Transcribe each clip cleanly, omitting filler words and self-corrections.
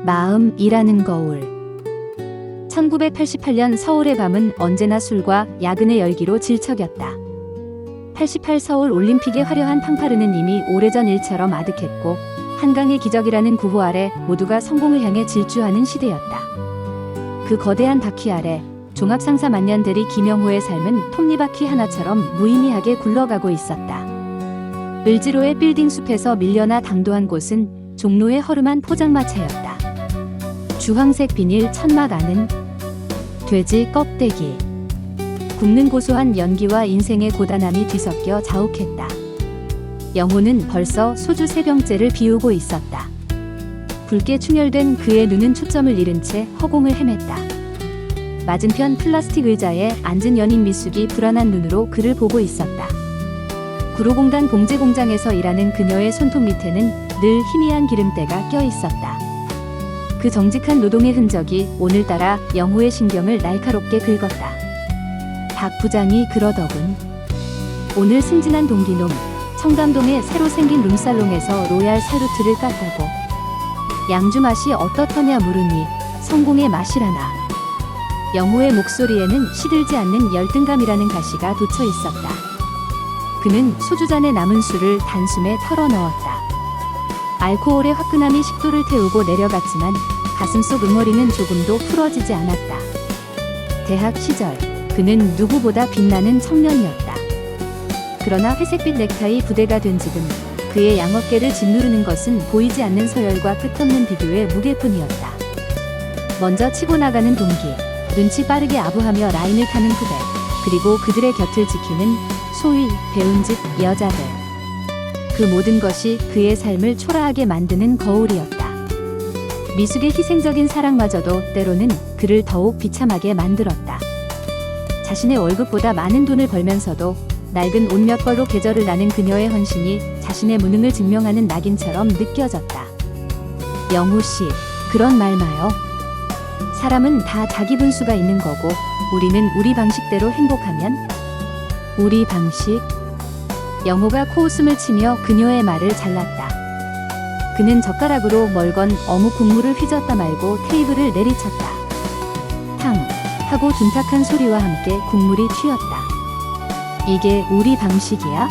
마음이라는 거울. 1988년 서울의 밤은 언제나 술과 야근의 열기로 질척였다. 88 서울 올림픽의 화려한 팡파르는 이미 오래전 일처럼 아득했고 한강의 기적이라는 구호 아래 모두가 성공을 향해 질주하는 시대였다. 그 거대한 바퀴 아래 종합상사 만년대리 김영호의 삶은 톱니바퀴 하나처럼 무의미하게 굴러가고 있었다. 을지로의 빌딩 숲에서 밀려나 당도한 곳은 종로의 허름한 포장마차였다. 주황색 비닐 천막 안은 돼지 껍데기. 굽는 고소한 연기와 인생의 고단함이 뒤섞여 자욱했다. 영호는 벌써 소주 3병째를 비우고 있었다. 붉게 충혈된 그의 눈은 초점을 잃은 채 허공을 헤맸다. 맞은편 플라스틱 의자에 앉은 연인 미숙이 불안한 눈으로 그를 보고 있었다. 구로공단 봉제공장에서 일하는 그녀의 손톱 밑에는 늘 희미한 기름때가 껴 있었다. 그 정직한 노동의 흔적이 오늘따라 영호의 신경을 날카롭게 긁었다. 박 부장이 그러더군. 오늘 승진한 동기놈 청담동에 새로 생긴 룸살롱에서 로얄 사루트를 깠다고. 양주 맛이 어떻더냐 물으니 성공의 맛이라나. 영호의 목소리에는 시들지 않는 열등감이라는 가시가 돋쳐 있었다. 그는 소주잔에 남은 술을 단숨에 털어넣었다. 알코올의 화끈함이 식도를 태우고 내려갔지만 가슴속 응어리는 조금도 풀어지지 않았다. 대학 시절 그는 누구보다 빛나는 청년이었다. 그러나 회색빛 넥타이 부대가 된 지금 그의 양어깨를 짓누르는 것은 보이지 않는 서열과 끝없는 비교의 무게뿐이었다. 먼저 치고 나가는 동기, 눈치 빠르게 아부하며 라인을 타는 후배, 그리고 그들의 곁을 지키는 소위 배운 집 여자들. 그 모든 것이 그의 삶을 초라하게 만드는 거울이었다. 미숙의 희생적인 사랑마저도 때로는 그를 더욱 비참하게 만들었다. 자신의 월급보다 많은 돈을 벌면서도 낡은 옷 몇 벌로 계절을 나는 그녀의 헌신이 자신의 무능을 증명하는 낙인처럼 느껴졌다. 영호씨, 그런 말 마요. 사람은 다 자기 분수가 있는 거고 우리는 우리 방식대로 행복하면? 우리 방식? 영호가 코웃음을 치며 그녀의 말을 잘랐다. 그는 젓가락으로 멀건 어묵 국물을 휘젓다 말고 테이블을 내리쳤다. 탕! 하고 둔탁한 소리와 함께 국물이 튀었다. 이게 우리 방식이야?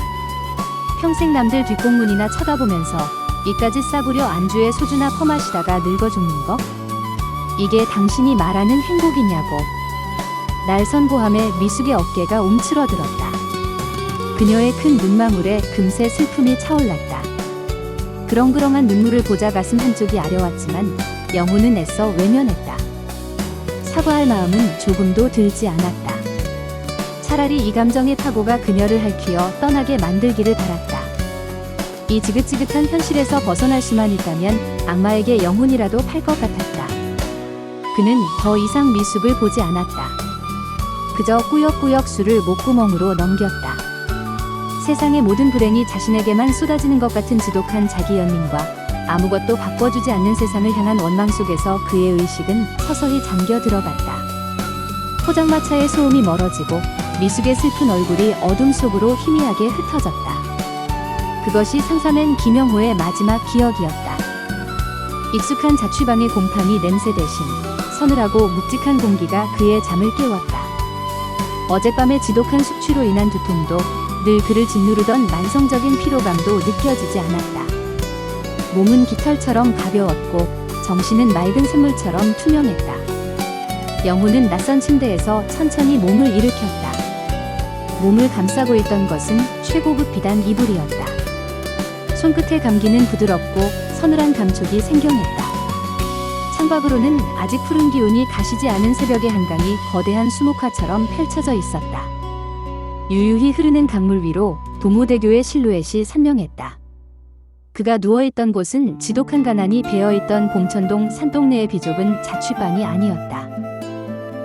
평생 남들 뒷공문이나 쳐다보면서 이까지 싸구려 안주에 소주나 퍼마시다가 늙어 죽는 거? 이게 당신이 말하는 행복이냐고. 날 선고함에 미숙의 어깨가 움츠러들었다. 그녀의 큰 눈망울에 금세 슬픔이 차올랐다. 그렁그렁한 눈물을 보자 가슴 한쪽이 아려왔지만 영호는 애써 외면했다. 사과할 마음은 조금도 들지 않았다. 차라리 이 감정의 파고가 그녀를 핥히어 떠나게 만들기를 바랐다. 이 지긋지긋한 현실에서 벗어날 수만 있다면 악마에게 영혼이라도 팔 것 같았다. 그는 더 이상 미숙을 보지 않았다. 그저 꾸역꾸역 술을 목구멍으로 넘겼다. 세상의 모든 불행이 자신에게만 쏟아지는 것 같은 지독한 자기 연민과 아무것도 바꿔주지 않는 세상을 향한 원망 속에서 그의 의식은 서서히 잠겨 들어갔다. 포장마차의 소음이 멀어지고 미숙의 슬픈 얼굴이 어둠 속으로 희미하게 흩어졌다. 그것이 상상한 김영호의 마지막 기억이었다. 익숙한 자취방의 곰팡이 냄새 대신 서늘하고 묵직한 공기가 그의 잠을 깨웠다. 어젯밤의 지독한 숙취로 인한 두통도 늘 그를 짓누르던 만성적인 피로감도 느껴지지 않았다. 몸은 깃털처럼 가벼웠고 정신은 맑은 샘물처럼 투명했다. 영호는 낯선 침대에서 천천히 몸을 일으켰다. 몸을 감싸고 있던 것은 최고급 비단 이불이었다. 손끝에 감기는 부드럽고 서늘한 감촉이 생경했다. 창밖으로는 아직 푸른 기운이 가시지 않은 새벽의 한강이 거대한 수묵화처럼 펼쳐져 있었다. 유유히 흐르는 강물 위로 동호대교의 실루엣이 선명했다. 그가 누워있던 곳은 지독한 가난이 배어있던 봉천동 산동네의 비좁은 자취방이 아니었다.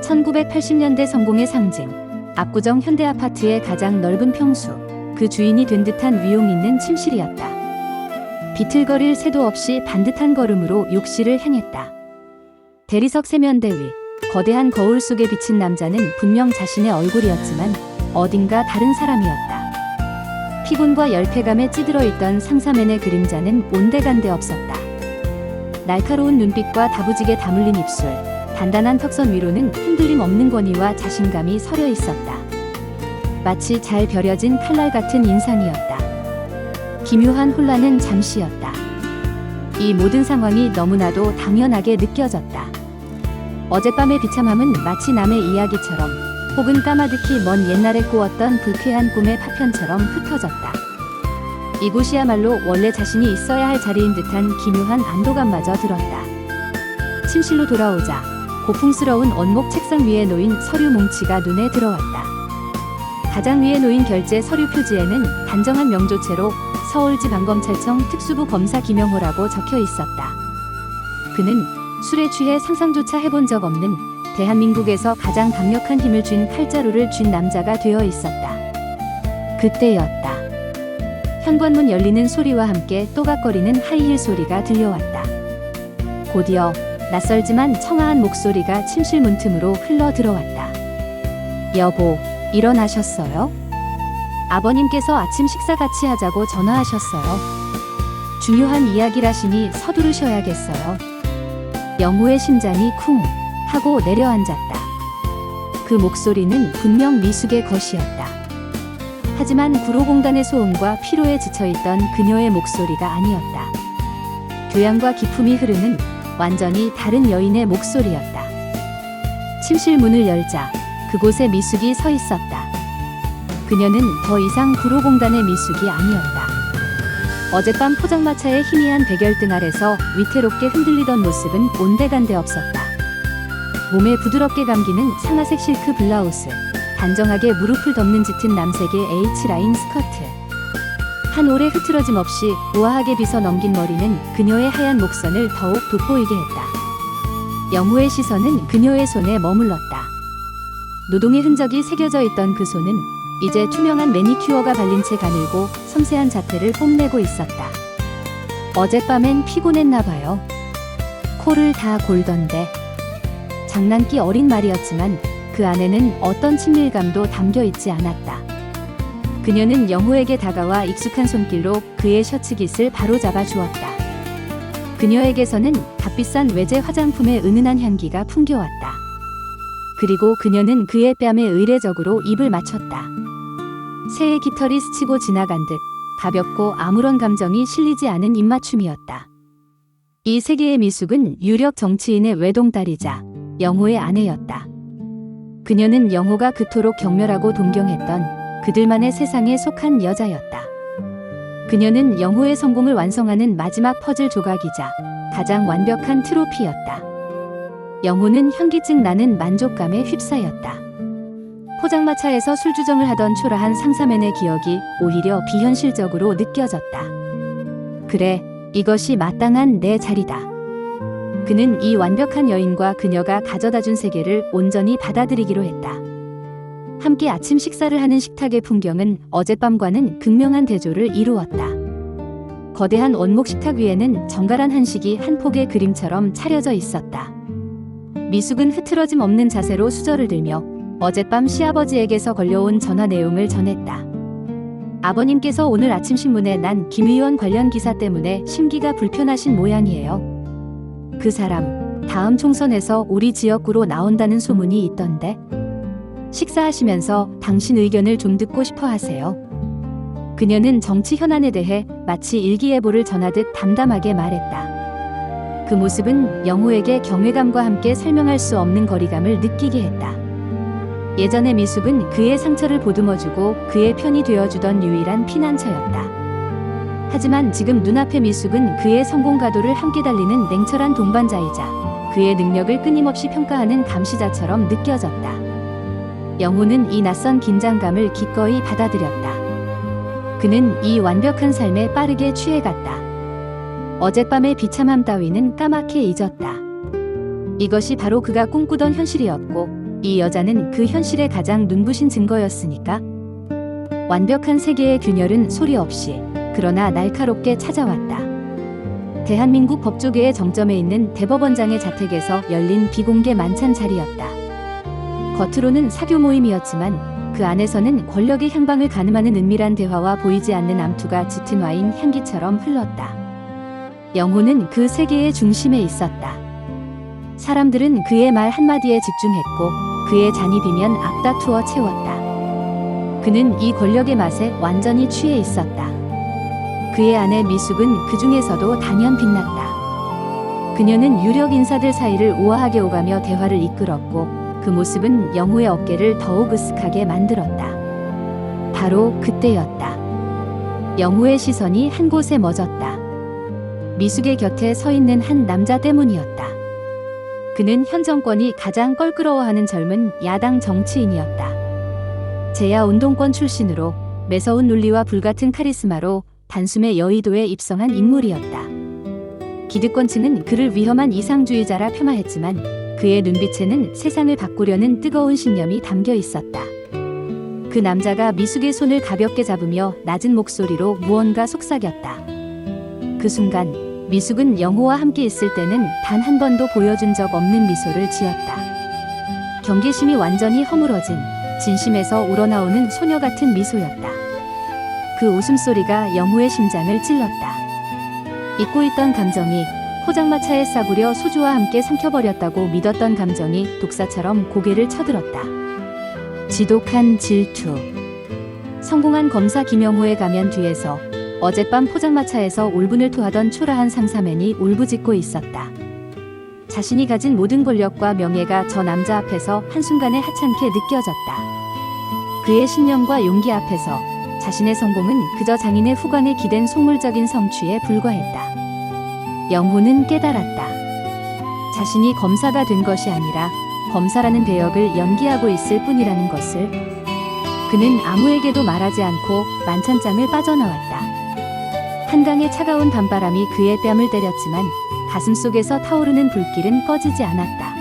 1980년대 성공의 상징, 압구정 현대아파트의 가장 넓은 평수, 그 주인이 된 듯한 위용 있는 침실이었다. 비틀거릴 새도 없이 반듯한 걸음으로 욕실을 향했다. 대리석 세면대 위, 거대한 거울 속에 비친 남자는 분명 자신의 얼굴이었지만 어딘가 다른 사람이었다. 피곤과 열패감에 찌들어 있던 상사맨의 그림자는 온데간데 없었다. 날카로운 눈빛과 다부지게 다물린 입술, 단단한 턱선 위로는 흔들림 없는 권위와 자신감이 서려 있었다. 마치 잘 벼려진 칼날 같은 인상이었다. 기묘한 혼란은 잠시였다. 이 모든 상황이 너무나도 당연하게 느껴졌다. 어젯밤의 비참함은 마치 남의 이야기처럼 혹은 까마득히 먼 옛날에 꾸었던 불쾌한 꿈의 파편처럼 흩어졌다. 이곳이야말로 원래 자신이 있어야 할 자리인 듯한 기묘한 안도감마저 들었다. 침실로 돌아오자 고풍스러운 원목 책상 위에 놓인 서류 뭉치가 눈에 들어왔다. 가장 위에 놓인 결제 서류 표지에는 단정한 명조체로 서울지방검찰청 특수부 검사 김영호라고 적혀 있었다. 그는 술에 취해 상상조차 해본 적 없는 대한민국에서 가장 강력한 힘을 쥔 칼자루를 쥔 남자가 되어 있었다. 그때였다. 현관문 열리는 소리와 함께 또각거리는 하이힐 소리가 들려왔다. 곧이어 낯설지만 청아한 목소리가 침실 문틈으로 흘러 들어왔다. 여보, 일어나셨어요? 아버님께서 아침 식사 같이 하자고 전화하셨어요. 중요한 이야기라시니 서두르셔야겠어요. 영호의 심장이 쿵 하고 내려앉았다. 그 목소리는 분명 미숙의 것이었다. 하지만 구로공단의 소음과 피로에 지쳐있던 그녀의 목소리가 아니었다. 교양과 기품이 흐르는 완전히 다른 여인의 목소리였다. 침실 문을 열자 그곳에 미숙이 서 있었다. 그녀는 더 이상 구로공단의 미숙이 아니었다. 어젯밤 포장마차의 희미한 백열등 아래서 위태롭게 흔들리던 모습은 온데간데 없었다. 몸에 부드럽게 감기는 상아색 실크 블라우스, 단정하게 무릎을 덮는 짙은 남색의 H라인 스커트. 한 올의 흐트러짐 없이 우아하게 빗어 넘긴 머리는 그녀의 하얀 목선을 더욱 돋보이게 했다. 영호의 시선은 그녀의 손에 머물렀다. 노동의 흔적이 새겨져 있던 그 손은 이제 투명한 매니큐어가 발린 채 가늘고 섬세한 자태를 뽐내고 있었다. 어젯밤엔 피곤했나 봐요. 코를 다 골던데. 장난기 어린 말이었지만 그 안에는 어떤 친밀감도 담겨 있지 않았다. 그녀는 영호에게 다가와 익숙한 손길로 그의 셔츠 깃을 바로잡아 주었다. 그녀에게서는 값비싼 외제 화장품의 은은한 향기가 풍겨왔다. 그리고 그녀는 그의 뺨에 의례적으로 입을 맞췄다. 새의 깃털이 스치고 지나간 듯 가볍고 아무런 감정이 실리지 않은 입맞춤이었다. 이 세계의 미숙은 유력 정치인의 외동딸이자 영호의 아내였다. 그녀는 영호가 그토록 경멸하고 동경했던 그들만의 세상에 속한 여자였다. 그녀는 영호의 성공을 완성하는 마지막 퍼즐 조각이자 가장 완벽한 트로피였다. 영호는 현기증 나는 만족감에 휩싸였다. 포장마차에서 술주정을 하던 초라한 상사맨의 기억이 오히려 비현실적으로 느껴졌다. 그래, 이것이 마땅한 내 자리다. 그는 이 완벽한 여인과 그녀가 가져다준 세계를 온전히 받아들이기로 했다. 함께 아침 식사를 하는 식탁의 풍경은 어젯밤과는 극명한 대조를 이루었다. 거대한 원목 식탁 위에는 정갈한 한식이 한 폭의 그림처럼 차려져 있었다. 미숙은 흐트러짐 없는 자세로 수저를 들며 어젯밤 시아버지에게서 걸려온 전화 내용을 전했다. 아버님께서 오늘 아침 신문에 난 김 의원 관련 기사 때문에 심기가 불편하신 모양이에요. 그 사람 다음 총선에서 우리 지역구로 나온다는 소문이 있던데. 식사하시면서 당신 의견을 좀 듣고 싶어 하세요. 그녀는 정치 현안에 대해 마치 일기예보를 전하듯 담담하게 말했다. 그 모습은 영호에게 경외감과 함께 설명할 수 없는 거리감을 느끼게 했다. 예전의 미숙은 그의 상처를 보듬어주고 그의 편이 되어주던 유일한 피난처였다. 하지만 지금 눈앞의 미숙은 그의 성공 가도를 함께 달리는 냉철한 동반자이자 그의 능력을 끊임없이 평가하는 감시자처럼 느껴졌다. 영호는 이 낯선 긴장감을 기꺼이 받아들였다. 그는 이 완벽한 삶에 빠르게 취해갔다. 어젯밤의 비참함 따위는 까맣게 잊었다. 이것이 바로 그가 꿈꾸던 현실이었고 이 여자는 그 현실의 가장 눈부신 증거였으니까. 완벽한 세계의 균열은 소리 없이 그러나 날카롭게 찾아왔다. 대한민국 법조계의 정점에 있는 대법원장의 자택에서 열린 비공개 만찬 자리였다. 겉으로는 사교 모임이었지만 그 안에서는 권력의 향방을 가늠하는 은밀한 대화와 보이지 않는 암투가 짙은 와인 향기처럼 흘렀다. 영호는 그 세계의 중심에 있었다. 사람들은 그의 말 한마디에 집중했고 그의 잔입이면 앞다투어 채웠다. 그는 이 권력의 맛에 완전히 취해 있었다. 그의 아내 미숙은 그 중에서도 단연 빛났다. 그녀는 유력 인사들 사이를 우아하게 오가며 대화를 이끌었고 그 모습은 영호의 어깨를 더욱 으쓱하게 만들었다. 바로 그때였다. 영호의 시선이 한 곳에 멎었다. 미숙의 곁에 서 있는 한 남자 때문이었다. 그는 현 정권이 가장 껄끄러워하는 젊은 야당 정치인이었다. 제야 운동권 출신으로 매서운 논리와 불같은 카리스마로 단숨에 여의도에 입성한 인물이었다. 기득권층은 그를 위험한 이상주의자라 폄하했지만 그의 눈빛에는 세상을 바꾸려는 뜨거운 신념이 담겨 있었다. 그 남자가 미숙의 손을 가볍게 잡으며 낮은 목소리로 무언가 속삭였다. 그 순간 미숙은 영호와 함께 있을 때는 단 한 번도 보여준 적 없는 미소를 지었다. 경계심이 완전히 허물어진 진심에서 우러나오는 소녀 같은 미소였다. 그 웃음소리가 영호의 심장을 찔렀다. 잊고 있던 감정이 포장마차에 싸구려 소주와 함께 삼켜버렸다고 믿었던 감정이 독사처럼 고개를 쳐들었다. 지독한 질투. 성공한 검사 김영호의 가면 뒤에서 어젯밤 포장마차에서 울분을 토하던 초라한 상사맨이 울부짖고 있었다. 자신이 가진 모든 권력과 명예가 저 남자 앞에서 한순간에 하찮게 느껴졌다. 그의 신념과 용기 앞에서 자신의 성공은 그저 장인의 후광에 기댄 속물적인 성취에 불과했다. 영호는 깨달았다. 자신이 검사가 된 것이 아니라 검사라는 배역을 연기하고 있을 뿐이라는 것을. 그는 아무에게도 말하지 않고 만찬장을 빠져나왔다. 한강의 차가운 밤바람이 그의 뺨을 때렸지만 가슴속에서 타오르는 불길은 꺼지지 않았다.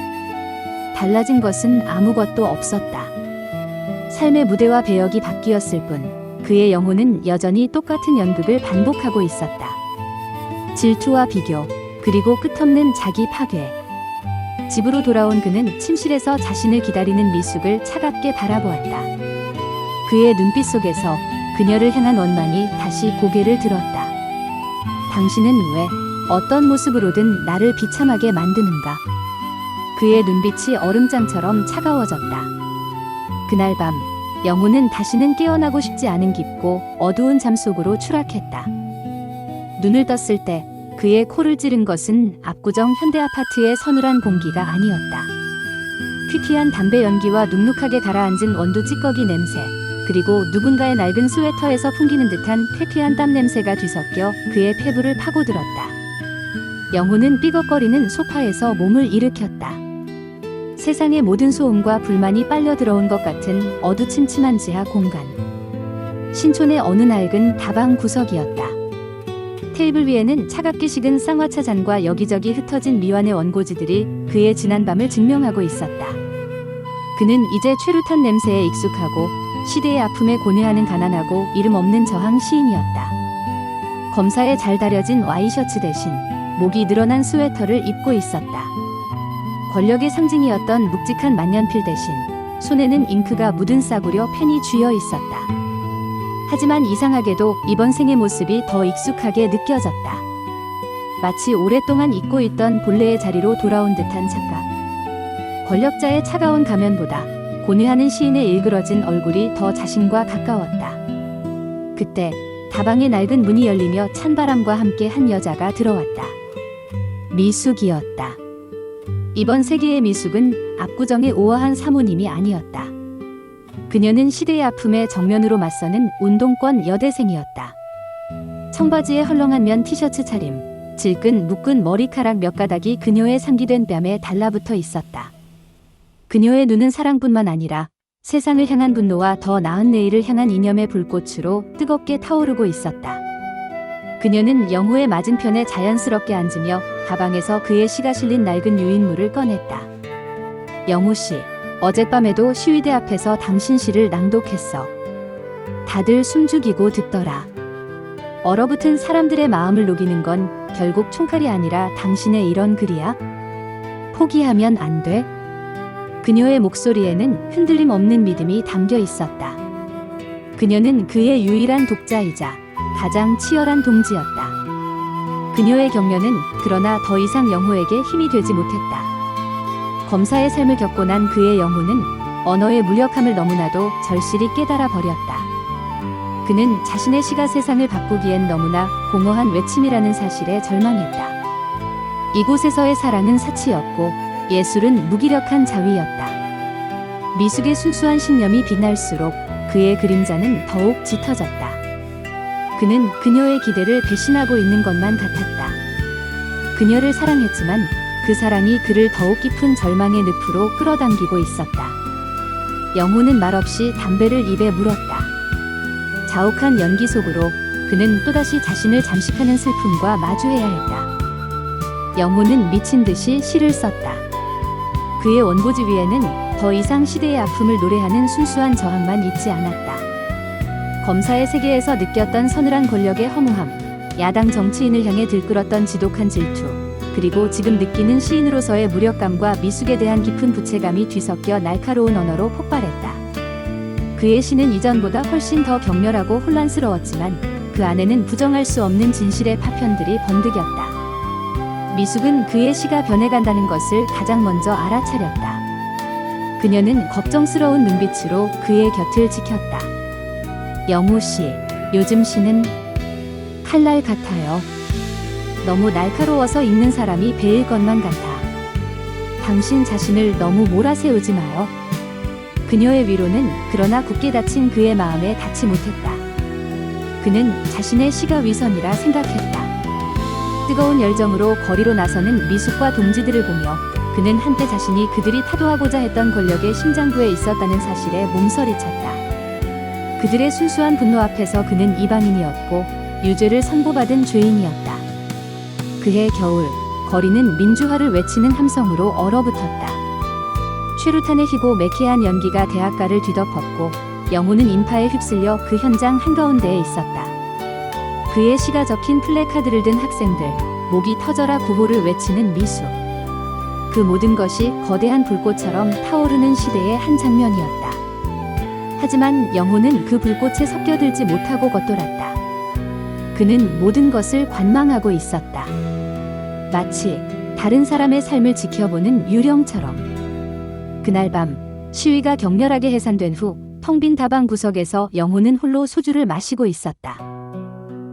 달라진 것은 아무것도 없었다. 삶의 무대와 배역이 바뀌었을 뿐 그의 영혼은 여전히 똑같은 연극을 반복하고 있었다. 질투와 비교, 그리고 끝없는 자기 파괴. 집으로 돌아온 그는 침실에서 자신을 기다리는 미숙을 차갑게 바라보았다. 그의 눈빛 속에서 그녀를 향한 원망이 다시 고개를 들었다. 당신은 왜 어떤 모습으로든 나를 비참하게 만드는가? 그의 눈빛이 얼음장처럼 차가워졌다. 그날 밤 영호는 다시는 깨어나고 싶지 않은 깊고 어두운 잠 속으로 추락했다. 눈을 떴을 때 그의 코를 찌른 것은 압구정 현대아파트의 서늘한 공기가 아니었다. 퀴퀴한 담배 연기와 눅눅하게 가라앉은 원두 찌꺼기 냄새, 그리고 누군가의 낡은 스웨터에서 풍기는 듯한 쾌쾌한 땀 냄새가 뒤섞여 그의 폐부를 파고들었다. 영호는 삐걱거리는 소파에서 몸을 일으켰다. 세상의 모든 소음과 불만이 빨려 들어온 것 같은 어두침침한 지하 공간. 신촌의 어느 낡은 다방 구석이었다. 테이블 위에는 차갑게 식은 쌍화차 잔과 여기저기 흩어진 미완의 원고지들이 그의 지난 밤을 증명하고 있었다. 그는 이제 최루탄 냄새에 익숙하고 시대의 아픔에 고뇌하는 가난하고 이름 없는 저항 시인이었다. 검사에 잘 다려진 와이셔츠 대신 목이 늘어난 스웨터를 입고 있었다. 권력의 상징이었던 묵직한 만년필 대신 손에는 잉크가 묻은 싸구려 펜이 쥐어 있었다. 하지만 이상하게도 이번 생의 모습이 더 익숙하게 느껴졌다. 마치 오랫동안 잊고 있던 본래의 자리로 돌아온 듯한 착각. 권력자의 차가운 가면보다 고뇌하는 시인의 일그러진 얼굴이 더 자신과 가까웠다. 그때 다방의 낡은 문이 열리며 찬바람과 함께 한 여자가 들어왔다. 미숙이었다. 이번 세계의 미숙은 압구정의 우아한 사모님이 아니었다. 그녀는 시대의 아픔에 정면으로 맞서는 운동권 여대생이었다. 청바지에 헐렁한 면 티셔츠 차림, 질끈 묶은 머리카락 몇 가닥이 그녀의 상기된 뺨에 달라붙어 있었다. 그녀의 눈은 사랑뿐만 아니라 세상을 향한 분노와 더 나은 내일을 향한 이념의 불꽃으로 뜨겁게 타오르고 있었다. 그녀는 영호의 맞은편에 자연스럽게 앉으며 가방에서 그의 시가 실린 낡은 유인물을 꺼냈다. 영호 씨, 어젯밤에도 시위대 앞에서 당신 시를 낭독했어. 다들 숨죽이고 듣더라. 얼어붙은 사람들의 마음을 녹이는 건 결국 총칼이 아니라 당신의 이런 글이야? 포기하면 안 돼? 그녀의 목소리에는 흔들림 없는 믿음이 담겨 있었다. 그녀는 그의 유일한 독자이자 가장 치열한 동지였다. 그녀의 격려는 그러나 더 이상 영호에게 힘이 되지 못했다. 검사의 삶을 겪고 난 그의 영호는 언어의 무력함을 너무나도 절실히 깨달아 버렸다. 그는 자신의 시가 세상을 바꾸기엔 너무나 공허한 외침이라는 사실에 절망했다. 이곳에서의 사랑은 사치였고 예술은 무기력한 자위였다. 미숙의 순수한 신념이 빛날수록 그의 그림자는 더욱 짙어졌다. 그는 그녀의 기대를 배신하고 있는 것만 같았다. 그녀를 사랑했지만 그 사랑이 그를 더욱 깊은 절망의 늪으로 끌어당기고 있었다. 영호는 말없이 담배를 입에 물었다. 자욱한 연기 속으로 그는 또다시 자신을 잠식하는 슬픔과 마주해야 했다. 영호는 미친 듯이 시를 썼다. 그의 원고지 위에는 더 이상 시대의 아픔을 노래하는 순수한 저항만 있지 않았다. 검사의 세계에서 느꼈던 서늘한 권력의 허무함, 야당 정치인을 향해 들끓었던 지독한 질투, 그리고 지금 느끼는 시인으로서의 무력감과 미숙에 대한 깊은 부채감이 뒤섞여 날카로운 언어로 폭발했다. 그의 시는 이전보다 훨씬 더 격렬하고 혼란스러웠지만 그 안에는 부정할 수 없는 진실의 파편들이 번득였다. 미숙은 그의 시가 변해간다는 것을 가장 먼저 알아차렸다. 그녀는 걱정스러운 눈빛으로 그의 곁을 지켰다. 영호 씨, 요즘 시는 칼날 같아요. 너무 날카로워서 읽는 사람이 베일 것만 같아. 당신 자신을 너무 몰아세우지 마요. 그녀의 위로는 그러나 굳게 닫힌 그의 마음에 닿지 못했다. 그는 자신의 시가 위선이라 생각했다. 뜨거운 열정으로 거리로 나서는 미숙과 동지들을 보며 그는 한때 자신이 그들이 타도하고자 했던 권력의 심장부에 있었다는 사실에 몸서리쳤다. 그들의 순수한 분노 앞에서 그는 이방인이었고 유죄를 선고받은 죄인이었다. 그해 겨울, 거리는 민주화를 외치는 함성으로 얼어붙었다. 최루탄의 희고 매캐한 연기가 대학가를 뒤덮었고 영호는 인파에 휩쓸려 그 현장 한가운데에 있었다. 그의 시가 적힌 플래카드를 든 학생들, 목이 터져라 구호를 외치는 미숙. 그 모든 것이 거대한 불꽃처럼 타오르는 시대의 한 장면이었다. 하지만 영호는 그 불꽃에 섞여들지 못하고 겉돌았다. 그는 모든 것을 관망하고 있었다. 마치 다른 사람의 삶을 지켜보는 유령처럼. 그날 밤, 시위가 격렬하게 해산된 후 텅 빈 다방 구석에서 영호는 홀로 소주를 마시고 있었다.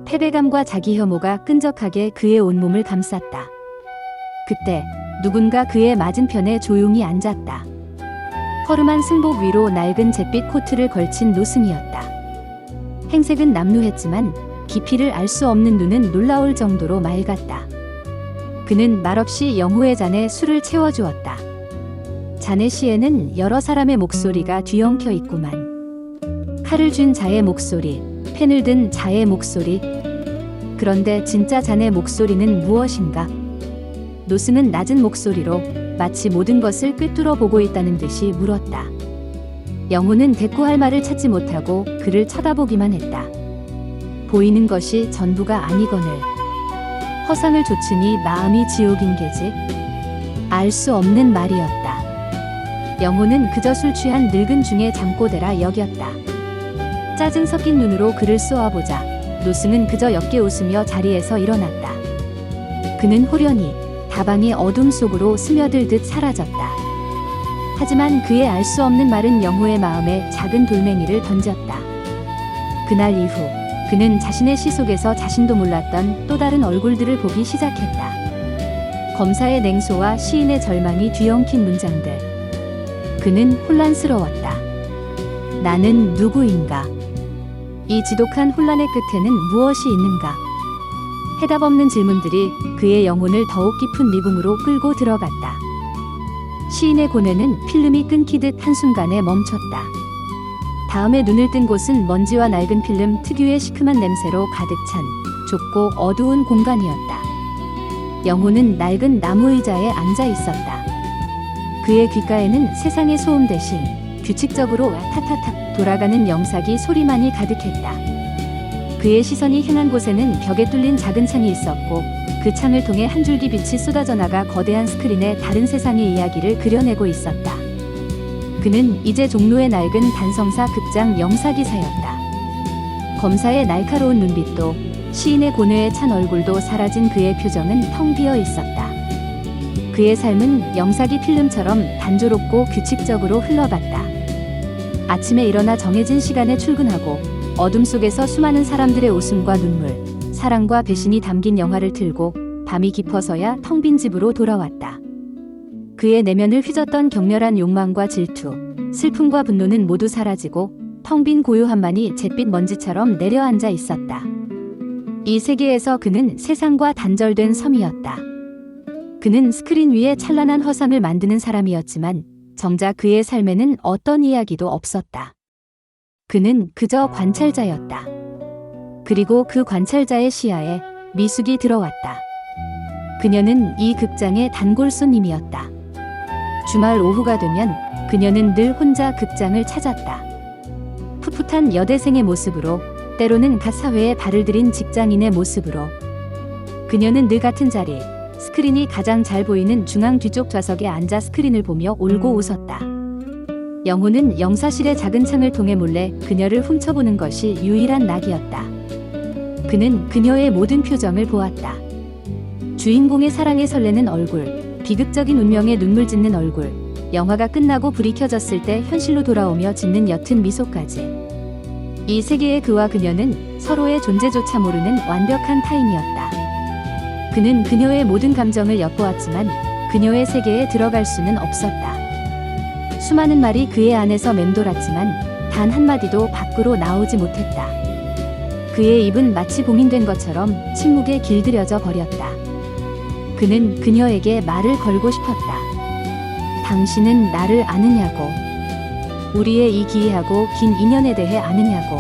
패배감과 자기 혐오가 끈적하게 그의 온몸을 감쌌다. 그때 누군가 그의 맞은편에 조용히 앉았다. 허름한 승복 위로 낡은 잿빛 코트를 걸친 노승이었다. 행색은 남루했지만 깊이를 알 수 없는 눈은 놀라울 정도로 맑았다. 그는 말없이 영호의 잔에 술을 채워주었다. 잔의 시에는 여러 사람의 목소리가 뒤엉켜 있구만. 칼을 쥔 자의 목소리, 펜을 든 자의 목소리. 그런데 진짜 잔의 목소리는 무엇인가? 노승은 낮은 목소리로 마치 모든 것을 꿰뚫어 보고 있다는 듯이 물었다. 영호는 대꾸할 말을 찾지 못하고 그를 쳐다보기만 했다. 보이는 것이 전부가 아니거늘. 허상을 좇으니 마음이 지옥인 게지. 알 수 없는 말이었다. 영호는 그저 술 취한 늙은 중의 잠꼬대라 여겼다. 짜증 섞인 눈으로 그를 쏘아보자 노승은 그저 옅게 웃으며 자리에서 일어났다. 그는 호련히 다방의 어둠 속으로 스며들듯 사라졌다. 하지만 그의 알 수 없는 말은 영호의 마음에 작은 돌멩이를 던졌다. 그날 이후 그는 자신의 시 속에서 자신도 몰랐던 또 다른 얼굴들을 보기 시작했다. 검사의 냉소와 시인의 절망이 뒤엉킨 문장들. 그는 혼란스러웠다. 나는 누구인가? 이 지독한 혼란의 끝에는 무엇이 있는가? 해답 없는 질문들이 그의 영혼을 더욱 깊은 미궁으로 끌고 들어갔다. 시인의 고뇌는 필름이 끊기듯 한순간에 멈췄다. 다음에 눈을 뜬 곳은 먼지와 낡은 필름 특유의 시큼한 냄새로 가득 찬 좁고 어두운 공간이었다. 영호는 낡은 나무 의자에 앉아 있었다. 그의 귓가에는 세상의 소음 대신 규칙적으로 타타탁 돌아가는 영사기 소리만이 가득했다. 그의 시선이 향한 곳에는 벽에 뚫린 작은 창이 있었고 그 창을 통해 한 줄기 빛이 쏟아져 나가 거대한 스크린에 다른 세상의 이야기를 그려내고 있었다. 그는 이제 종로의 낡은 단성사 극장 영사기사였다. 검사의 날카로운 눈빛도 시인의 고뇌에 찬 얼굴도 사라진 그의 표정은 텅 비어 있었다. 그의 삶은 영사기 필름처럼 단조롭고 규칙적으로 흘러갔다. 아침에 일어나 정해진 시간에 출근하고 어둠 속에서 수많은 사람들의 웃음과 눈물, 사랑과 배신이 담긴 영화를 틀고 밤이 깊어서야 텅 빈 집으로 돌아왔다. 그의 내면을 휘젓던 격렬한 욕망과 질투, 슬픔과 분노는 모두 사라지고 텅 빈 고요함만이 잿빛 먼지처럼 내려앉아 있었다. 이 세계에서 그는 세상과 단절된 섬이었다. 그는 스크린 위에 찬란한 허상을 만드는 사람이었지만 정작 그의 삶에는 어떤 이야기도 없었다. 그는 그저 관찰자였다. 그리고 그 관찰자의 시야에 미숙이 들어왔다. 그녀는 이 극장의 단골 손님이었다. 주말 오후가 되면 그녀는 늘 혼자 극장을 찾았다. 풋풋한 여대생의 모습으로, 때로는 갓 사회에 발을 들인 직장인의 모습으로. 그녀는 늘 같은 자리, 스크린이 가장 잘 보이는 중앙 뒤쪽 좌석에 앉아 스크린을 보며 울고 웃었다. 영호는 영사실의 작은 창을 통해 몰래 그녀를 훔쳐보는 것이 유일한 낙이었다. 그는 그녀의 모든 표정을 보았다. 주인공의 사랑에 설레는 얼굴, 비극적인 운명에 눈물 짓는 얼굴, 영화가 끝나고 불이 켜졌을 때 현실로 돌아오며 짓는 옅은 미소까지. 이 세계의 그와 그녀는 서로의 존재조차 모르는 완벽한 타인이었다. 그는 그녀의 모든 감정을 엿보았지만 그녀의 세계에 들어갈 수는 없었다. 수많은 말이 그의 안에서 맴돌았지만 단 한마디도 밖으로 나오지 못했다. 그의 입은 마치 봉인된 것처럼 침묵에 길들여져 버렸다. 그는 그녀에게 말을 걸고 싶었다. 당신은 나를 아느냐고. 우리의 이 기이하고 긴 인연에 대해 아느냐고.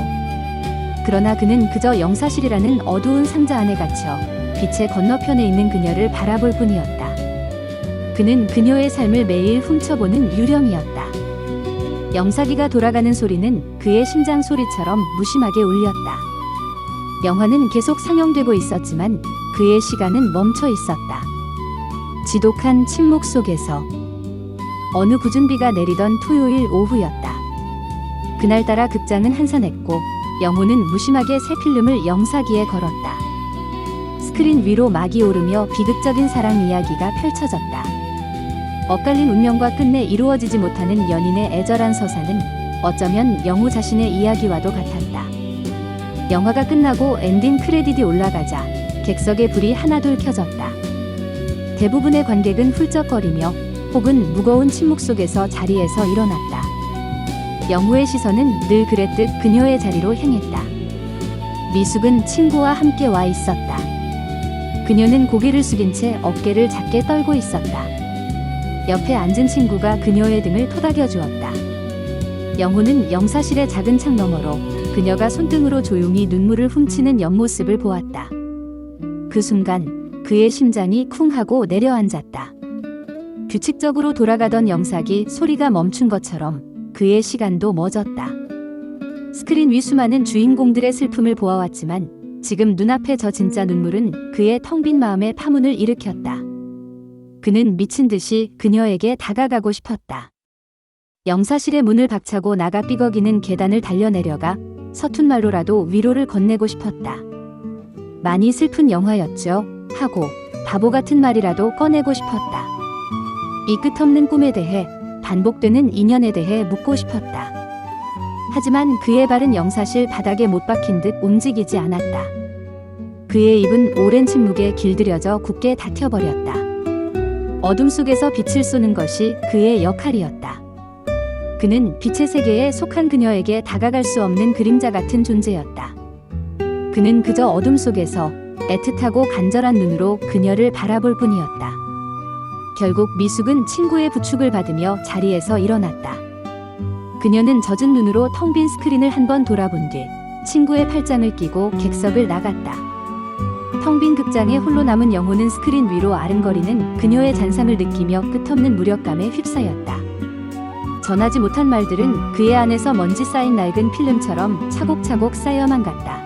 그러나 그는 그저 영사실이라는 어두운 상자 안에 갇혀 빛의 건너편에 있는 그녀를 바라볼 뿐이었다. 그는 그녀의 삶을 매일 훔쳐보는 유령이었다. 영사기가 돌아가는 소리는 그의 심장 소리처럼 무심하게 울렸다. 영화는 계속 상영되고 있었지만 그의 시간은 멈춰 있었다. 지독한 침묵 속에서 어느 궂은 비가 내리던 토요일 오후였다. 그날따라 극장은 한산했고 영호는 무심하게 새 필름을 영사기에 걸었다. 스크린 위로 막이 오르며 비극적인 사랑 이야기가 펼쳐졌다. 엇갈린 운명과 끝내 이루어지지 못하는 연인의 애절한 서사는 어쩌면 영호 자신의 이야기와도 같았다. 영화가 끝나고 엔딩 크레딧이 올라가자 객석의 불이 하나둘 켜졌다. 대부분의 관객은 훌쩍거리며 혹은 무거운 침묵 속에서 자리에서 일어났다. 영호의 시선은 늘 그랬듯 그녀의 자리로 향했다. 미숙은 친구와 함께 와 있었다. 그녀는 고개를 숙인 채 어깨를 작게 떨고 있었다. 옆에 앉은 친구가 그녀의 등을 토닥여 주었다. 영호는 영사실의 작은 창 너머로 그녀가 손등으로 조용히 눈물을 훔치는 옆모습을 보았다. 그 순간 그의 심장이 쿵 하고 내려앉았다. 규칙적으로 돌아가던 영사기 소리가 멈춘 것처럼 그의 시간도 멎었다. 스크린 위 수많은 주인공들의 슬픔을 보아왔지만 지금 눈앞에 저 진짜 눈물은 그의 텅 빈 마음에 파문을 일으켰다. 그는 미친 듯이 그녀에게 다가가고 싶었다. 영사실의 문을 박차고 나가 삐걱이는 계단을 달려내려가 서툰 말로라도 위로를 건네고 싶었다. 많이 슬픈 영화였죠 하고 바보 같은 말이라도 꺼내고 싶었다. 이 끝없는 꿈에 대해, 반복되는 인연에 대해 묻고 싶었다. 하지만 그의 발은 영사실 바닥에 못 박힌 듯 움직이지 않았다. 그의 입은 오랜 침묵에 길들여져 굳게 닫혀버렸다. 어둠 속에서 빛을 쏘는 것이 그의 역할이었다. 그는 빛의 세계에 속한 그녀에게 다가갈 수 없는 그림자 같은 존재였다. 그는 그저 어둠 속에서 애틋하고 간절한 눈으로 그녀를 바라볼 뿐이었다. 결국 미숙은 친구의 부축을 받으며 자리에서 일어났다. 그녀는 젖은 눈으로 텅 빈 스크린을 한 번 돌아본 뒤 친구의 팔짱을 끼고 객석을 나갔다. 텅 빈 극장에 홀로 남은 영호는 스크린 위로 아른거리는 그녀의 잔상을 느끼며 끝없는 무력감에 휩싸였다. 전하지 못한 말들은 그의 안에서 먼지 쌓인 낡은 필름처럼 차곡차곡 쌓여만 갔다.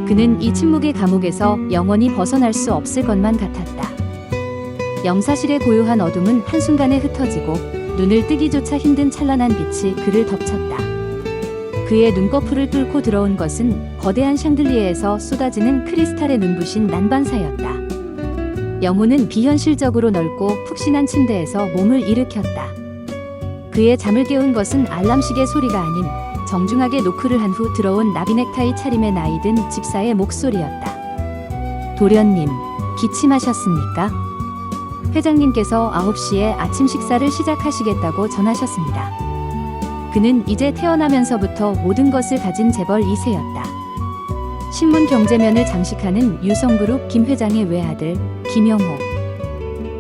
그는 이 침묵의 감옥에서 영원히 벗어날 수 없을 것만 같았다. 영사실의 고요한 어둠은 한순간에 흩어지고 눈을 뜨기조차 힘든 찬란한 빛이 그를 덮쳤다. 그의 눈꺼풀을 뚫고 들어온 것은 거대한 샹들리에에서 쏟아지는 크리스탈에 눈부신 난반사였다. 영호는 비현실적으로 넓고 푹신한 침대에서 몸을 일으켰다. 그의 잠을 깨운 것은 알람시계 소리가 아닌 정중하게 노크를 한 후 들어온 나비넥타이 차림의 나이든 집사의 목소리였다. 도련님, 기침하셨습니까? 회장님께서 9시에 아침 식사를 시작하시겠다고 전하셨습니다. 그는 이제 태어나면서부터 모든 것을 가진 재벌 2세였다. 신문 경제면을 장식하는 유성그룹 김 회장의 외아들 김영호.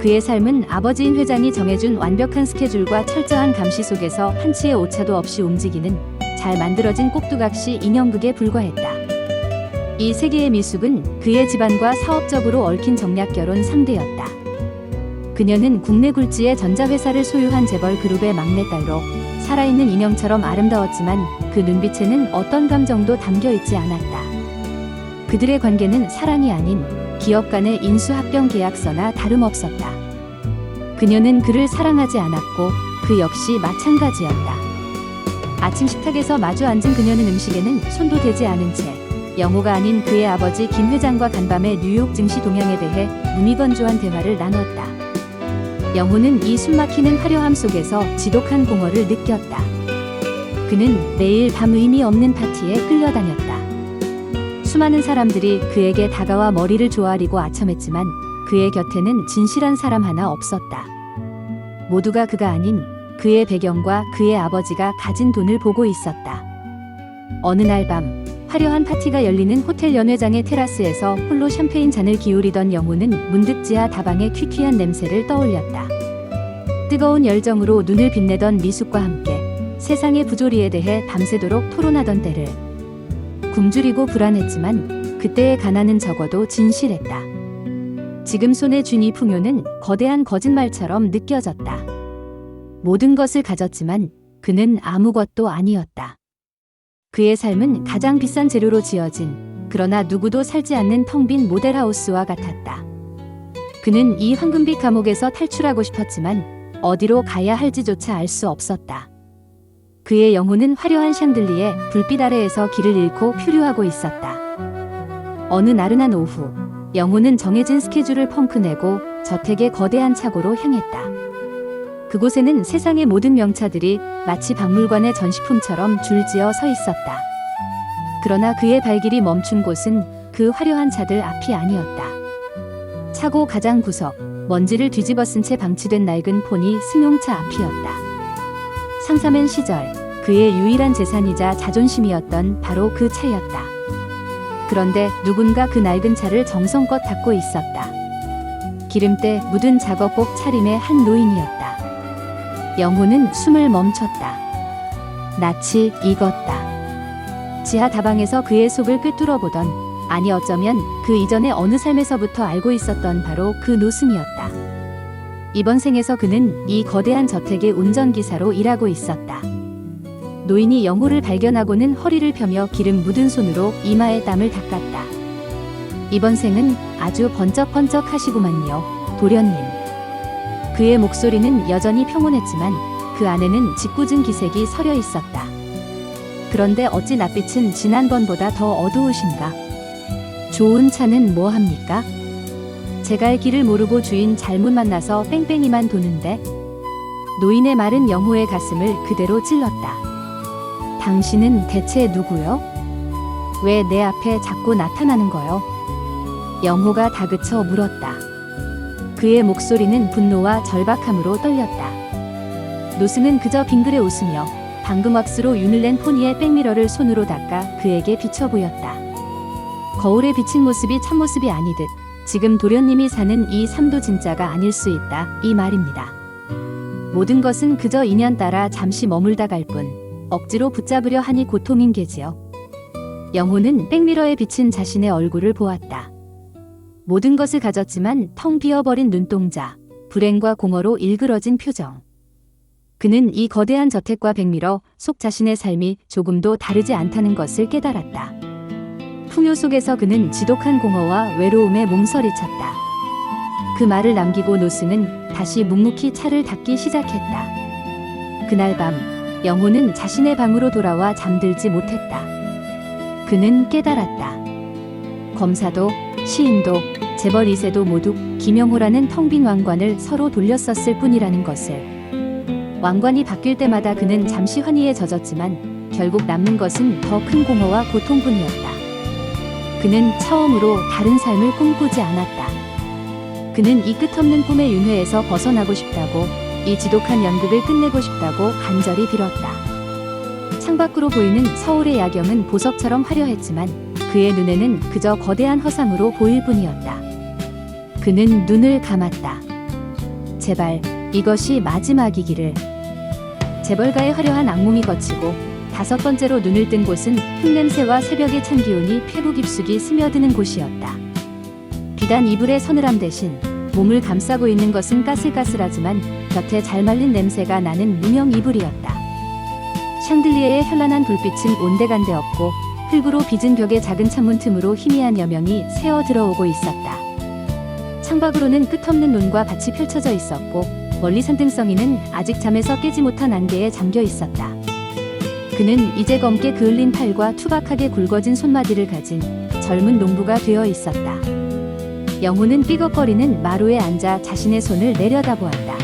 그의 삶은 아버지인 회장이 정해준 완벽한 스케줄과 철저한 감시 속에서 한치의 오차도 없이 움직이는 잘 만들어진 꼭두각시 인형극에 불과했다. 이 세계의 미숙은 그의 집안과 사업적으로 얽힌 정략 결혼 3대였다. 그녀는 국내 굴지의 전자회사를 소유한 재벌 그룹의 막내딸로 살아있는 인형처럼 아름다웠지만 그 눈빛에는 어떤 감정도 담겨있지 않았다. 그들의 관계는 사랑이 아닌 기업 간의 인수합병 계약서나 다름없었다. 그녀는 그를 사랑하지 않았고 그 역시 마찬가지였다. 아침 식탁에서 마주 앉은 그녀는 음식에는 손도 대지 않은 채 영호가 아닌 그의 아버지 김 회장과 간밤의 뉴욕 증시 동향에 대해 무미건조한 대화를 나눴다. 영호는 이 숨막히는 화려함 속에서 지독한 공허를 느꼈다. 그는 매일 밤 의미 없는 파티에 끌려다녔다. 수많은 사람들이 그에게 다가와 머리를 조아리고 아첨했지만 그의 곁에는 진실한 사람 하나 없었다. 모두가 그가 아닌 그의 배경과 그의 아버지가 가진 돈을 보고 있었다. 어느 날 밤 화려한 파티가 열리는 호텔 연회장의 테라스에서 홀로 샴페인 잔을 기울이던 영호는 문득 지하 다방의 퀴퀴한 냄새를 떠올렸다. 뜨거운 열정으로 눈을 빛내던 미숙과 함께 세상의 부조리에 대해 밤새도록 토론하던 때를 굶주리고 불안했지만 그때의 가난은 적어도 진실했다. 지금 손에 쥔 이 풍요는 거대한 거짓말처럼 느껴졌다. 모든 것을 가졌지만 그는 아무것도 아니었다. 그의 삶은 가장 비싼 재료로 지어진 그러나 누구도 살지 않는 텅 빈 모델하우스와 같았다. 그는 이 황금빛 감옥에서 탈출하고 싶었지만 어디로 가야 할지조차 알 수 없었다. 그의 영혼은 화려한 샹들리에 불빛 아래에서 길을 잃고 표류하고 있었다. 어느 나른한 오후, 영혼은 정해진 스케줄을 펑크내고 저택의 거대한 차고로 향했다. 그곳에는 세상의 모든 명차들이 마치 박물관의 전시품처럼 줄지어 서 있었다. 그러나 그의 발길이 멈춘 곳은 그 화려한 차들 앞이 아니었다. 차고 가장 구석, 먼지를 뒤집어 쓴 채 방치된 낡은 포니 승용차 앞이었다. 상사맨 시절 그의 유일한 재산이자 자존심이었던 바로 그 차였다. 그런데 누군가 그 낡은 차를 정성껏 닦고 있었다. 기름때 묻은 작업복 차림의 한 노인이었다. 영호는 숨을 멈췄다. 낯이 익었다. 지하 다방에서 그의 속을 꿰뚫어 보던, 아니 어쩌면 그 이전의 어느 삶에서부터 알고 있었던 바로 그 노승이었다. 이번 생에서 그는 이 거대한 저택의 운전기사로 일하고 있었다. 노인이 영호를 발견하고는 허리를 펴며 기름 묻은 손으로 이마에 땀을 닦았다. 이번 생은 아주 번쩍번쩍 하시구만요, 도련님. 그의 목소리는 여전히 평온했지만 그 안에는 짓궂은 기색이 서려 있었다. 그런데 어찌 낯빛은 지난번보다 더 어두우신가? 좋은 차는 뭐 합니까? 제가 할 길을 모르고 주인 잘못 만나서 뺑뺑이만 도는데. 노인의 말은 영호의 가슴을 그대로 찔렀다. 당신은 대체 누구요? 왜 내 앞에 자꾸 나타나는 거요? 영호가 다그쳐 물었다. 그의 목소리는 분노와 절박함으로 떨렸다. 노승은 그저 빙그레 웃으며 방금 왁스로 윤을 낸 포니의 백미러를 손으로 닦아 그에게 비춰 보였다. 거울에 비친 모습이 참모습이 아니듯 지금 도련님이 사는 이 삶도 진짜가 아닐 수 있다, 이 말입니다. 모든 것은 그저 인연 따라 잠시 머물다 갈 뿐 억지로 붙잡으려 하니 고통인 게지요. 영호는 백미러에 비친 자신의 얼굴을 보았다. 모든 것을 가졌지만 텅 비어버린 눈동자, 불행과 공허로 일그러진 표정. 그는 이 거대한 저택과 백미러 속 자신의 삶이 조금도 다르지 않다는 것을 깨달았다. 풍요 속에서 그는 지독한 공허와 외로움에 몸서리쳤다. 그 말을 남기고 노승은 다시 묵묵히 차를 닦기 시작했다. 그날 밤 영호는 자신의 방으로 돌아와 잠들지 못했다. 그는 깨달았다. 검사도, 시인도, 재벌 2세도 모두 김영호라는 텅 빈 왕관을 서로 돌렸었을 뿐이라는 것을. 왕관이 바뀔 때마다 그는 잠시 환희에 젖었지만 결국 남는 것은 더 큰 공허와 고통뿐이었다. 그는 처음으로 다른 삶을 꿈꾸지 않았다. 그는 이 끝없는 꿈의 윤회에서 벗어나고 싶다고, 이 지독한 연극을 끝내고 싶다고 간절히 빌었다. 창밖으로 보이는 서울의 야경은 보석처럼 화려했지만 그의 눈에는 그저 거대한 허상으로 보일 뿐이었다. 그는 눈을 감았다. 제발 이것이 마지막이기를. 재벌가의 화려한 악몽이 거치고 5번째로 눈을 뜬 곳은 흙냄새와 새벽의 찬 기운이 폐부 깊숙이 스며드는 곳이었다. 비단 이불의 서늘함 대신 몸을 감싸고 있는 것은 까슬까슬하지만 곁에 잘 말린 냄새가 나는 무명 이불이었다. 샹들리에의 현란한 불빛은 온데간데 없고 흙으로 빚은 벽의 작은 창문 틈으로 희미한 여명이 새어 들어오고 있었다. 창밖으로는 끝없는 논과 밭이 펼쳐져 있었고 멀리 산등성이는 아직 잠에서 깨지 못한 안개에 잠겨 있었다. 그는 이제 검게 그을린 팔과 투박하게 굵어진 손마디를 가진 젊은 농부가 되어 있었다. 영호는 삐걱거리는 마루에 앉아 자신의 손을 내려다보았다.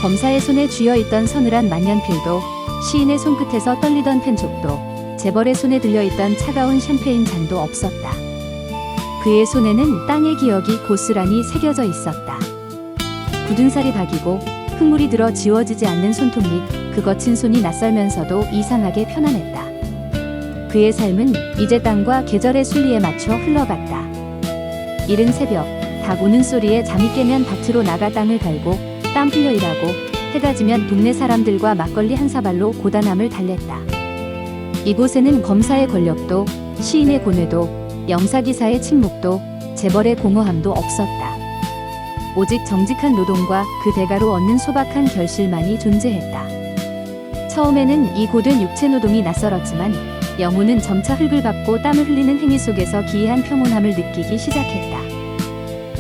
검사의 손에 쥐어있던 서늘한 만년필도, 시인의 손끝에서 떨리던 펜촉도, 재벌의 손에 들려있던 차가운 샴페인 잔도 없었다. 그의 손에는 땅의 기억이 고스란히 새겨져 있었다. 굳은 살이 박이고 흙물이 들어 지워지지 않는 손톱 밑 그 거친 손이 낯설면서도 이상하게 편안했다. 그의 삶은 이제 땅과 계절의 순리에 맞춰 흘러갔다. 이른 새벽, 닭 우는 소리에 잠이 깨면 밭으로 나가 땅을 갈고 땀 흘려 일하고 해가 지면 동네 사람들과 막걸리 한 사발로 고단함을 달랬다. 이곳에는 검사의 권력도, 시인의 고뇌도, 영사기사의 침묵도, 재벌의 공허함도 없었다. 오직 정직한 노동과 그 대가로 얻는 소박한 결실만이 존재했다. 처음에는 이 고된 육체노동이 낯설었지만 영호는 점차 흙을 밟고 땀을 흘리는 행위 속에서 기이한 평온함을 느끼기 시작했다.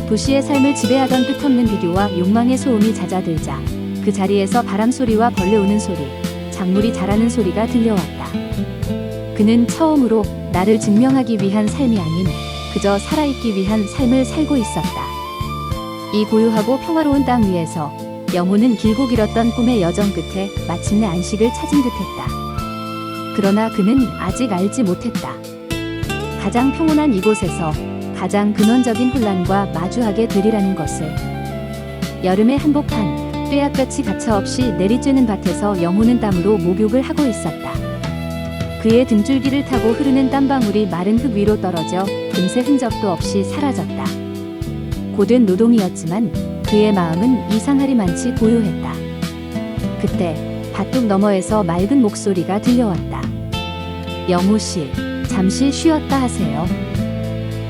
도시의 삶을 지배하던 끝없는 비교와 욕망의 소음이 잦아들자 그 자리에서 바람소리와 벌레 우는 소리, 작물이 자라는 소리가 들려왔다. 그는 처음으로 나를 증명하기 위한 삶이 아닌 그저 살아있기 위한 삶을 살고 있었다. 이 고요하고 평화로운 땅 위에서 영호는 길고 길었던 꿈의 여정 끝에 마침내 안식을 찾은 듯했다. 그러나 그는 아직 알지 못했다. 가장 평온한 이곳에서 가장 근원적인 혼란과 마주하게 되리라는 것을. 여름의 한복판, 뙤약볕이 가차없이 내리쬐는 밭에서 영호는 땀으로 목욕을 하고 있었다. 그의 등줄기를 타고 흐르는 땀방울이 마른 흙 위로 떨어져 금세 흔적도 없이 사라졌다. 고된 노동이었지만 그의 마음은 이상하리만치 고요했다. 그때 밭둑 너머에서 맑은 목소리가 들려왔다. 영호 씨, 잠시 쉬었다 하세요.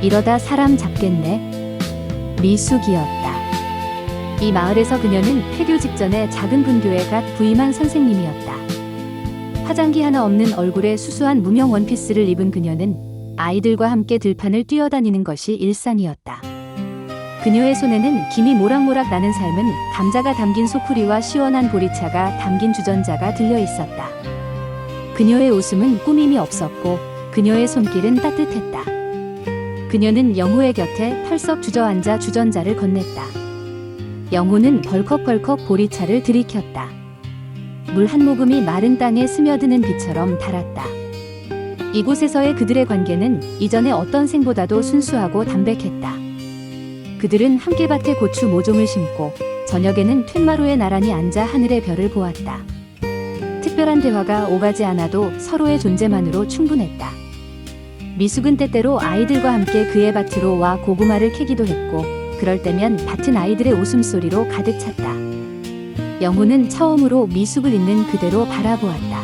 이러다 사람 잡겠네. 미숙이었다. 이 마을에서 그녀는 폐교 직전에 작은 분교에 갓 부임한 선생님이었다. 화장기 하나 없는 얼굴에 수수한 무명 원피스를 입은 그녀는 아이들과 함께 들판을 뛰어다니는 것이 일상이었다. 그녀의 손에는 김이 모락모락 나는 삶은 감자가 담긴 소쿠리와 시원한 보리차가 담긴 주전자가 들려 있었다. 그녀의 웃음은 꾸밈이 없었고 그녀의 손길은 따뜻했다. 그녀는 영호의 곁에 털썩 주저앉아 주전자를 건넸다. 영호는 벌컥벌컥 보리차를 들이켰다. 물 한 모금이 마른 땅에 스며드는 비처럼 달았다. 이곳에서의 그들의 관계는 이전의 어떤 생보다도 순수하고 담백했다. 그들은 함께 밭에 고추 모종을 심고 저녁에는 툇마루에 나란히 앉아 하늘의 별을 보았다. 특별한 대화가 오가지 않아도 서로의 존재만으로 충분했다. 미숙은 때때로 아이들과 함께 그의 밭으로 와 고구마를 캐기도 했고 그럴 때면 밭은 아이들의 웃음소리로 가득 찼다. 영호는 처음으로 미숙을 있는 그대로 바라보았다.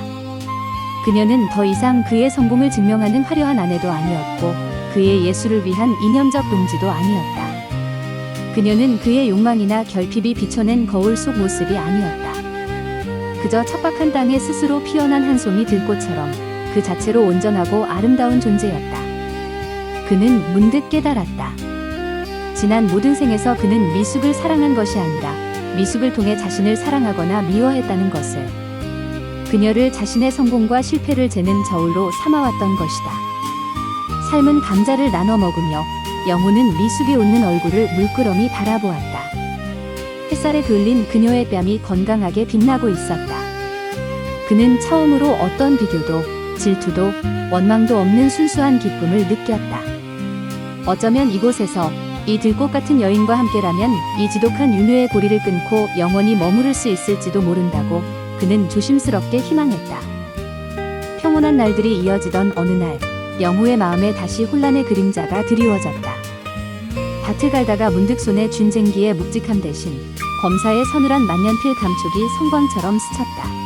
그녀는 더 이상 그의 성공을 증명하는 화려한 아내도 아니었고 그의 예술을 위한 이념적 동지도 아니었다. 그녀는 그의 욕망이나 결핍이 비춰낸 거울 속 모습이 아니었다. 그저 척박한 땅에 스스로 피어난 한 송이 들꽃처럼 그 자체로 온전하고 아름다운 존재였다. 그는 문득 깨달았다. 지난 모든 생에서 그는 미숙을 사랑한 것이 아니라 미숙을 통해 자신을 사랑하거나 미워했다는 것을. 그녀를 자신의 성공과 실패를 재는 저울로 삼아왔던 것이다. 삶은 감자를 나눠 먹으며 영호는 미숙이 웃는 얼굴을 물끄러미 바라보았다. 햇살에 그을린 그녀의 뺨이 건강하게 빛나고 있었다. 그는 처음으로 어떤 비교도 질투도 원망도 없는 순수한 기쁨을 느꼈다. 어쩌면 이곳에서 이 들꽃 같은 여인과 함께라면 이 지독한 윤회의 고리를 끊고 영원히 머무를 수 있을지도 모른다고 그는 조심스럽게 희망했다. 평온한 날들이 이어지던 어느 날, 영호의 마음에 다시 혼란의 그림자가 드리워졌다. 밭을 갈다가 문득 손에 쥔 쟁기의 묵직함 대신 검사의 서늘한 만년필 감촉이 성광처럼 스쳤다.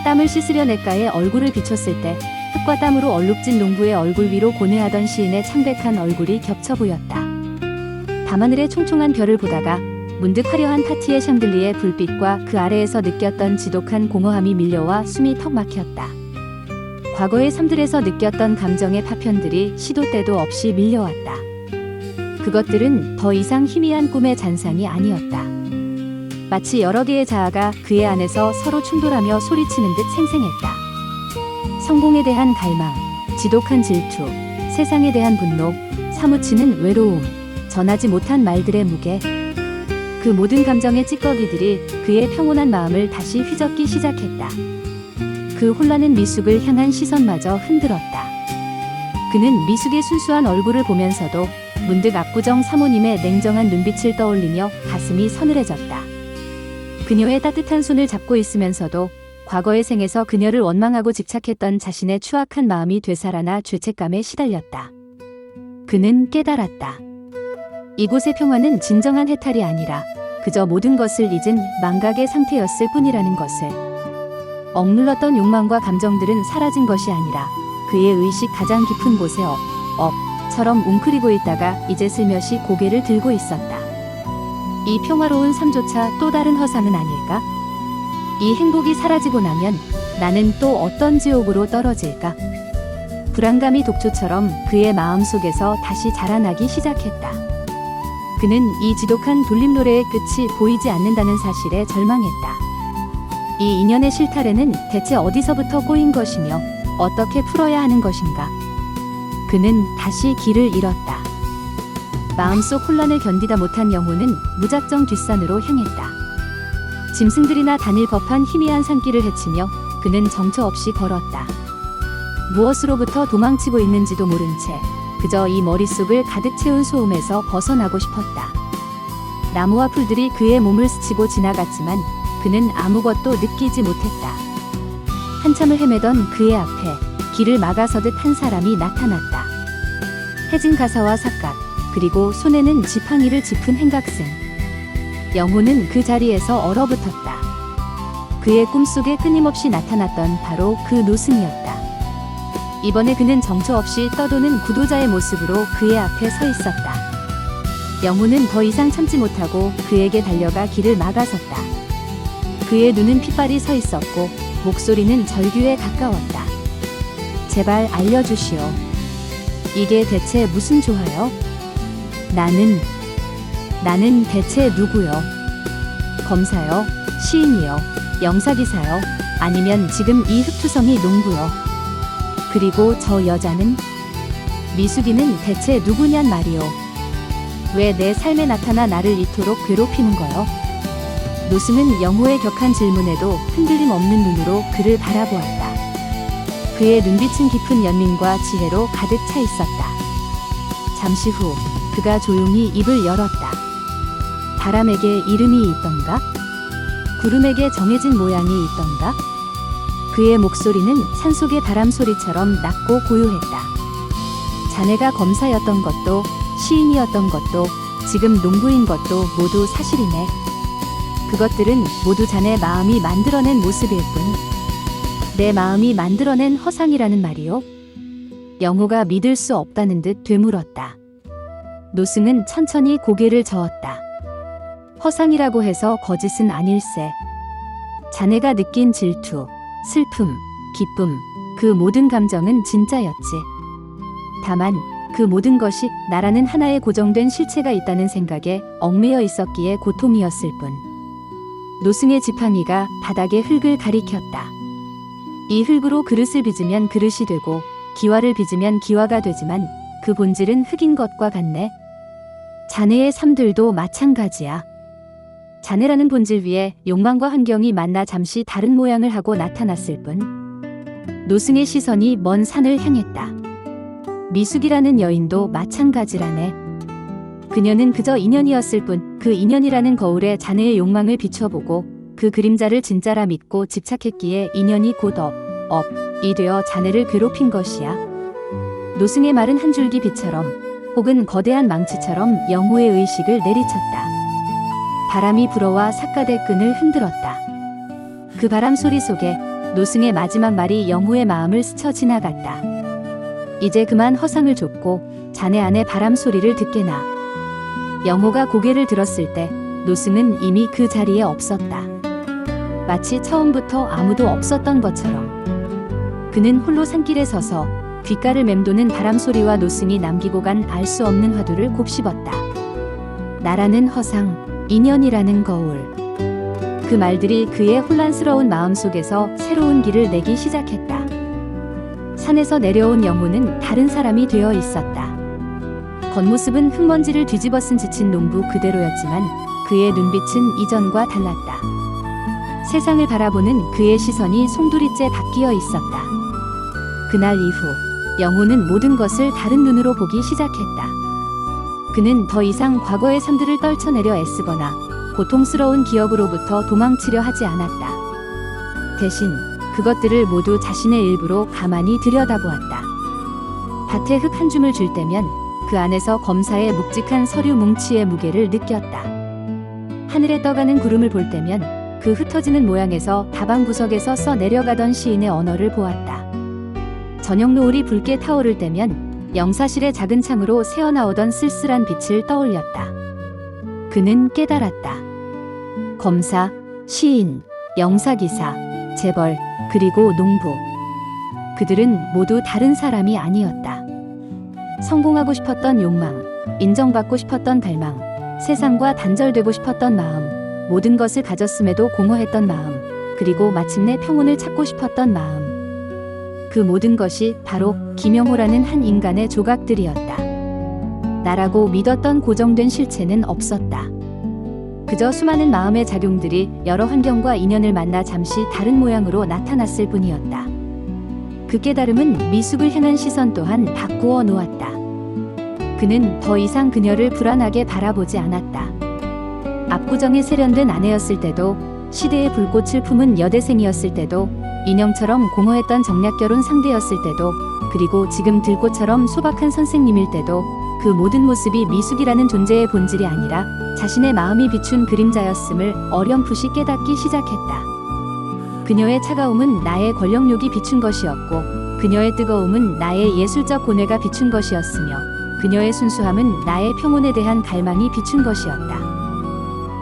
땀을 씻으려 냇가에 얼굴을 비췄을 때 흙과 땀으로 얼룩진 농부의 얼굴 위로 고뇌하던 시인의 창백한 얼굴이 겹쳐 보였다. 밤하늘의 총총한 별을 보다가 문득 화려한 파티의 샹들리의 불빛과 그 아래에서 느꼈던 지독한 공허함이 밀려와 숨이 턱 막혔다. 과거의 삶들에서 느꼈던 감정의 파편들이 시도 때도 없이 밀려왔다. 그것들은 더 이상 희미한 꿈의 잔상이 아니었다. 마치 여러 개의 자아가 그의 안에서 서로 충돌하며 소리치는 듯 생생했다. 성공에 대한 갈망, 지독한 질투, 세상에 대한 분노, 사무치는 외로움, 전하지 못한 말들의 무게, 그 모든 감정의 찌꺼기들이 그의 평온한 마음을 다시 휘젓기 시작했다. 그 혼란은 미숙을 향한 시선마저 흔들었다. 그는 미숙의 순수한 얼굴을 보면서도 문득 압구정 사모님의 냉정한 눈빛을 떠올리며 가슴이 서늘해졌다. 그녀의 따뜻한 손을 잡고 있으면서도 과거의 생에서 그녀를 원망하고 집착했던 자신의 추악한 마음이 되살아나 죄책감에 시달렸다. 그는 깨달았다. 이곳의 평화는 진정한 해탈이 아니라 그저 모든 것을 잊은 망각의 상태였을 뿐이라는 것을. 억눌렀던 욕망과 감정들은 사라진 것이 아니라 그의 의식 가장 깊은 곳에 처럼 웅크리고 있다가 이제 슬며시 고개를 들고 있었다. 이 평화로운 삶조차 또 다른 허상은 아닐까? 이 행복이 사라지고 나면 나는 또 어떤 지옥으로 떨어질까? 불안감이 독초처럼 그의 마음속에서 다시 자라나기 시작했다. 그는 이 지독한 돌림노래의 끝이 보이지 않는다는 사실에 절망했다. 이 인연의 실타래는 대체 어디서부터 꼬인 것이며 어떻게 풀어야 하는 것인가? 그는 다시 길을 잃었다. 마음속 혼란을 견디다 못한 영호는 무작정 뒷산으로 향했다. 짐승들이나 다닐 법한 희미한 산길을 헤치며 그는 정처 없이 걸었다. 무엇으로부터 도망치고 있는지도 모른 채 그저 이 머릿속을 가득 채운 소음에서 벗어나고 싶었다. 나무와 풀들이 그의 몸을 스치고 지나갔지만 그는 아무것도 느끼지 못했다. 한참을 헤매던 그의 앞에 길을 막아서듯 한 사람이 나타났다. 해진 가사와 삿갓, 그리고 손에는 지팡이를 짚은 행각생. 영호는 그 자리에서 얼어붙었다. 그의 꿈속에 끊임없이 나타났던 바로 그 노승이었다. 이번에 그는 정처 없이 떠도는 구도자의 모습으로 그의 앞에 서 있었다. 영호는 더 이상 참지 못하고 그에게 달려가 길을 막아섰다. 그의 눈은 핏발이 서 있었고 목소리는 절규에 가까웠다. 제발 알려주시오. 이게 대체 무슨 조화요? 나는 대체 누구요? 검사요? 시인이요? 영사기사요? 아니면 지금 이 흙투성이 농부요? 그리고 저 여자는? 미숙이는 대체 누구냔 말이오. 왜 내 삶에 나타나 나를 이토록 괴롭히는 거요? 노승은 영호의 격한 질문에도 흔들림 없는 눈으로 그를 바라보았다. 그의 눈빛은 깊은 연민과 지혜로 가득 차 있었다. 잠시 후 그가 조용히 입을 열었다. 바람에게 이름이 있던가? 구름에게 정해진 모양이 있던가? 그의 목소리는 산속의 바람 소리처럼 낮고 고요했다. 자네가 검사였던 것도 시인이었던 것도 지금 농부인 것도 모두 사실이네. 그것들은 모두 자네 마음이 만들어낸 모습일 뿐. 내 마음이 만들어낸 허상이라는 말이요? 영호가 믿을 수 없다는 듯 되물었다. 노승은 천천히 고개를 저었다. 허상이라고 해서 거짓은 아닐세. 자네가 느낀 질투, 슬픔, 기쁨, 그 모든 감정은 진짜였지. 다만 그 모든 것이 나라는 하나의 고정된 실체가 있다는 생각에 얽매여 있었기에 고통이었을 뿐. 노승의 지팡이가 바닥에 흙을 가리켰다. 이 흙으로 그릇을 빚으면 그릇이 되고 기와를 빚으면 기와가 되지만 그 본질은 흙인 것과 같네. 자네의 삶들도 마찬가지야. 자네라는 본질 위에 욕망과 환경이 만나 잠시 다른 모양을 하고 나타났을 뿐. 노승의 시선이 먼 산을 향했다. 미숙이라는 여인도 마찬가지라네. 그녀는 그저 인연이었을 뿐 그 인연이라는 거울에 자네의 욕망을 비춰보고 그 그림자를 진짜라 믿고 집착했기에 인연이 곧 업이 되어 자네를 괴롭힌 것이야. 노승의 말은 한 줄기 빛처럼 혹은 거대한 망치처럼 영호의 의식을 내리쳤다. 바람이 불어와 삿갓의 끈을 흔들었다. 그 바람 소리 속에 노승의 마지막 말이 영호의 마음을 스쳐 지나갔다. 이제 그만 허상을 줬고 자네 안의 바람 소리를 듣게나. 영호가 고개를 들었을 때 노승은 이미 그 자리에 없었다. 마치 처음부터 아무도 없었던 것처럼. 그는 홀로 산길에 서서 귓가를 맴도는 바람 소리와 노승이 남기고 간 알 수 없는 화두를 곱씹었다. 나라는 허상, 인연이라는 거울. 그 말들이 그의 혼란스러운 마음속에서 새로운 길을 내기 시작했다. 산에서 내려온 영호는 다른 사람이 되어 있었다. 겉모습은 흙먼지를 뒤집어 쓴 지친 농부 그대로였지만 그의 눈빛은 이전과 달랐다. 세상을 바라보는 그의 시선이 송두리째 바뀌어 있었다. 그날 이후 영호는 모든 것을 다른 눈으로 보기 시작했다. 그는 더 이상 과거의 삶들을 떨쳐내려 애쓰거나 고통스러운 기억으로부터 도망치려 하지 않았다. 대신 그것들을 모두 자신의 일부로 가만히 들여다보았다. 밭에 흙 한 줌을 줄 때면 그 안에서 검사의 묵직한 서류 뭉치의 무게를 느꼈다. 하늘에 떠가는 구름을 볼 때면 그 흩어지는 모양에서 다방 구석에서 써 내려가던 시인의 언어를 보았다. 저녁 노을이 붉게 타오를 때면 영사실의 작은 창으로 새어나오던 쓸쓸한 빛을 떠올렸다. 그는 깨달았다. 검사, 시인, 영사기사, 재벌, 그리고 농부. 그들은 모두 다른 사람이 아니었다. 성공하고 싶었던 욕망, 인정받고 싶었던 갈망, 세상과 단절되고 싶었던 마음, 모든 것을 가졌음에도 공허했던 마음, 그리고 마침내 평온을 찾고 싶었던 마음. 그 모든 것이 바로 김영호라는 한 인간의 조각들이었다. 나라고 믿었던 고정된 실체는 없었다. 그저 수많은 마음의 작용들이 여러 환경과 인연을 만나 잠시 다른 모양으로 나타났을 뿐이었다. 그 깨달음은 미숙을 향한 시선 또한 바꾸어 놓았다. 그는 더 이상 그녀를 불안하게 바라보지 않았다. 압구정에 세련된 아내였을 때도, 시대의 불꽃을 품은 여대생이었을 때도, 인형처럼 공허했던 정략결혼 상대였을 때도, 그리고 지금 들꽃처럼 소박한 선생님일 때도 그 모든 모습이 미숙이라는 존재의 본질이 아니라 자신의 마음이 비춘 그림자였음을 어렴풋이 깨닫기 시작했다. 그녀의 차가움은 나의 권력욕이 비춘 것이었고, 그녀의 뜨거움은 나의 예술적 고뇌가 비춘 것이었으며, 그녀의 순수함은 나의 평온에 대한 갈망이 비춘 것이었다.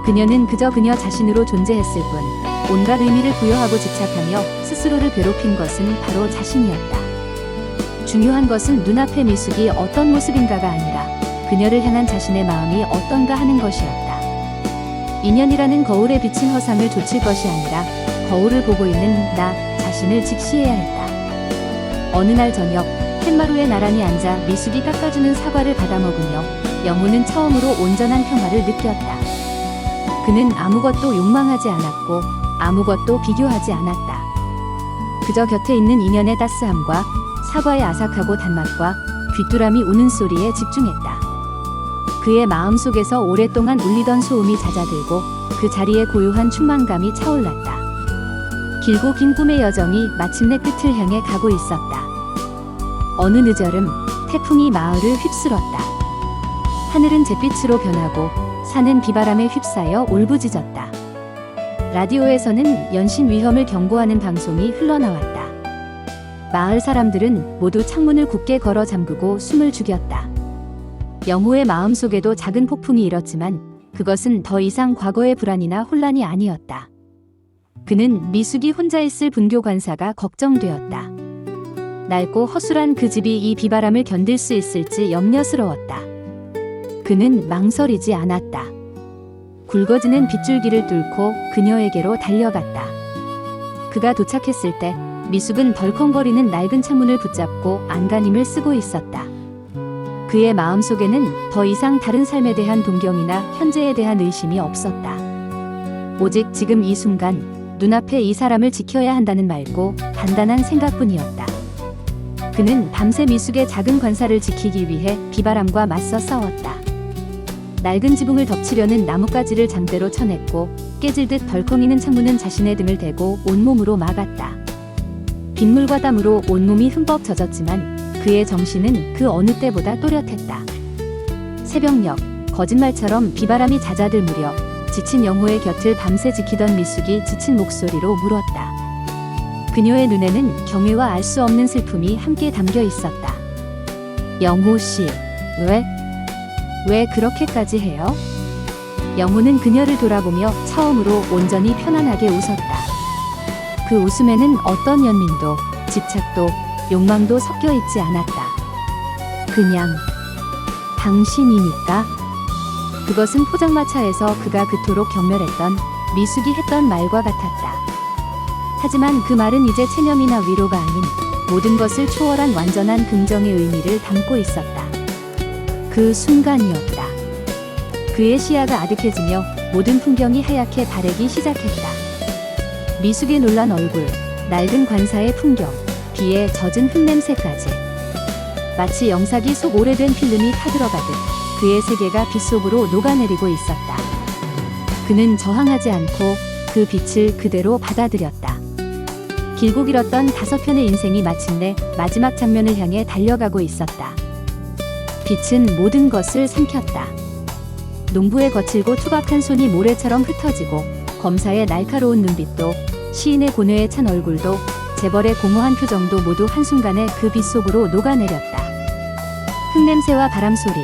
그녀는 그저 그녀 자신으로 존재했을 뿐 온갖 의미를 부여하고 집착하며 스스로를 괴롭힌 것은 바로 자신이었다. 중요한 것은 눈앞의 미숙이 어떤 모습인가가 아니라 그녀를 향한 자신의 마음이 어떤가 하는 것이었다. 인연이라는 거울에 비친 허상을 좇을 것이 아니라 거울을 보고 있는 나 자신을 직시해야 했다. 어느 날 저녁 팻마루에 나란히 앉아 미숙이 깎아주는 사과를 받아먹으며 영호는 처음으로 온전한 평화를 느꼈다. 그는 아무것도 욕망하지 않았고 아무것도 비교하지 않았다. 그저 곁에 있는 인연의 따스함과 사과의 아삭하고 단맛과 귀뚜라미 우는 소리에 집중했다. 그의 마음속에서 오랫동안 울리던 소음이 잦아들고 그 자리에 고요한 충만감이 차올랐다. 길고 긴 꿈의 여정이 마침내 끝을 향해 가고 있었다. 어느 늦여름 태풍이 마을을 휩쓸었다. 하늘은 잿빛으로 변하고 산은 비바람에 휩싸여 울부짖었다. 라디오에서는 연신 위험을 경고하는 방송이 흘러나왔다. 마을 사람들은 모두 창문을 굳게 걸어 잠그고 숨을 죽였다. 영호의 마음속에도 작은 폭풍이 일었지만 그것은 더 이상 과거의 불안이나 혼란이 아니었다. 그는 미숙이 혼자 있을 분교 관사가 걱정되었다. 낡고 허술한 그 집이 이 비바람을 견딜 수 있을지 염려스러웠다. 그는 망설이지 않았다. 굵어지는 빗줄기를 뚫고 그녀에게로 달려갔다. 그가 도착했을 때 미숙은 덜컹거리는 낡은 창문을 붙잡고 안간힘을 쓰고 있었다. 그의 마음속에는 더 이상 다른 삶에 대한 동경이나 현재에 대한 의심이 없었다. 오직 지금 이 순간 눈앞에 이 사람을 지켜야 한다는 맑고 단단한 생각뿐이었다. 그는 밤새 미숙의 작은 관사를 지키기 위해 비바람과 맞서 싸웠다. 낡은 지붕을 덮치려는 나뭇가지를 장대로 쳐냈고 깨질듯 덜컹이는 창문은 자신의 등을 대고 온몸으로 막았다. 빗물과 땀으로 온몸이 흠뻑 젖었지만 그의 정신은 그 어느 때보다 또렷했다. 새벽녘 거짓말처럼 비바람이 잦아들 무렵 지친 영호의 곁을 밤새 지키던 미숙이 지친 목소리로 물었다. 그녀의 눈에는 경외와 알 수 없는 슬픔이 함께 담겨 있었다. 영호 씨, 왜 그렇게까지 해요? 영호는 그녀를 돌아보며 처음으로 온전히 편안하게 웃었다. 그 웃음에는 어떤 연민도, 집착도, 욕망도 섞여 있지 않았다. 그냥 당신이니까. 그것은 포장마차에서 그가 그토록 경멸했던 미숙이 했던 말과 같았다. 하지만 그 말은 이제 체념이나 위로가 아닌 모든 것을 초월한 완전한 긍정의 의미를 담고 있었다. 그 순간이었다. 그의 시야가 아득해지며 모든 풍경이 하얗게 바래기 시작했다. 미숙의 놀란 얼굴, 낡은 관사의 풍경, 비에 젖은 흙냄새까지. 마치 영사기 속 오래된 필름이 타들어가듯 그의 세계가 빛 속으로 녹아내리고 있었다. 그는 저항하지 않고 그 빛을 그대로 받아들였다. 길고 길었던 5편의 인생이 마침내 마지막 장면을 향해 달려가고 있었다. 빛은 모든 것을 삼켰다. 농부의 거칠고 투박한 손이 모래처럼 흩어지고 검사의 날카로운 눈빛도 시인의 고뇌에 찬 얼굴도 재벌의 공허한 표정도 모두 한순간에 그 빛 속으로 녹아내렸다. 흙냄새와 바람소리,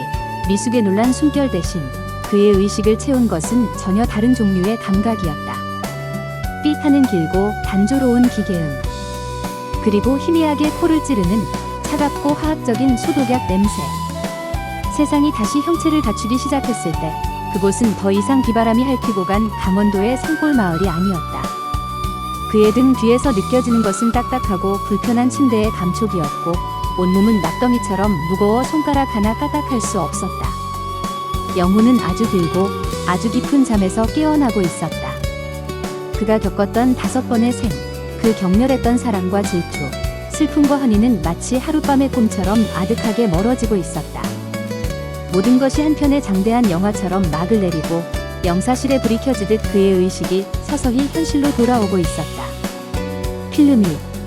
미숙의 놀란 숨결 대신 그의 의식을 채운 것은 전혀 다른 종류의 감각이었다. 삐하는 길고 단조로운 기계음, 그리고 희미하게 코를 찌르는 차갑고 화학적인 소독약 냄새. 세상이 다시 형체를 갖추기 시작했을 때 그곳은 더 이상 비바람이 핥히고 간 강원도의 산골 마을이 아니었다. 그의 등 뒤에서 느껴지는 것은 딱딱하고 불편한 침대의 감촉이었고 온몸은 낙덩이처럼 무거워 손가락 하나 까딱할 수 없었다. 영호는 아주 길고 아주 깊은 잠에서 깨어나고 있었다. 그가 겪었던 5번의 생, 그 격렬했던 사랑과 질투, 슬픔과 환희는 마치 하룻밤의 꿈처럼 아득하게 멀어지고 있었다. 모든 것이 한 편의 장대한 영화처럼 막을 내리고 영사실에 불이 켜지듯 그의 의식이 서서히 현실로 돌아오고 있었다. 필름이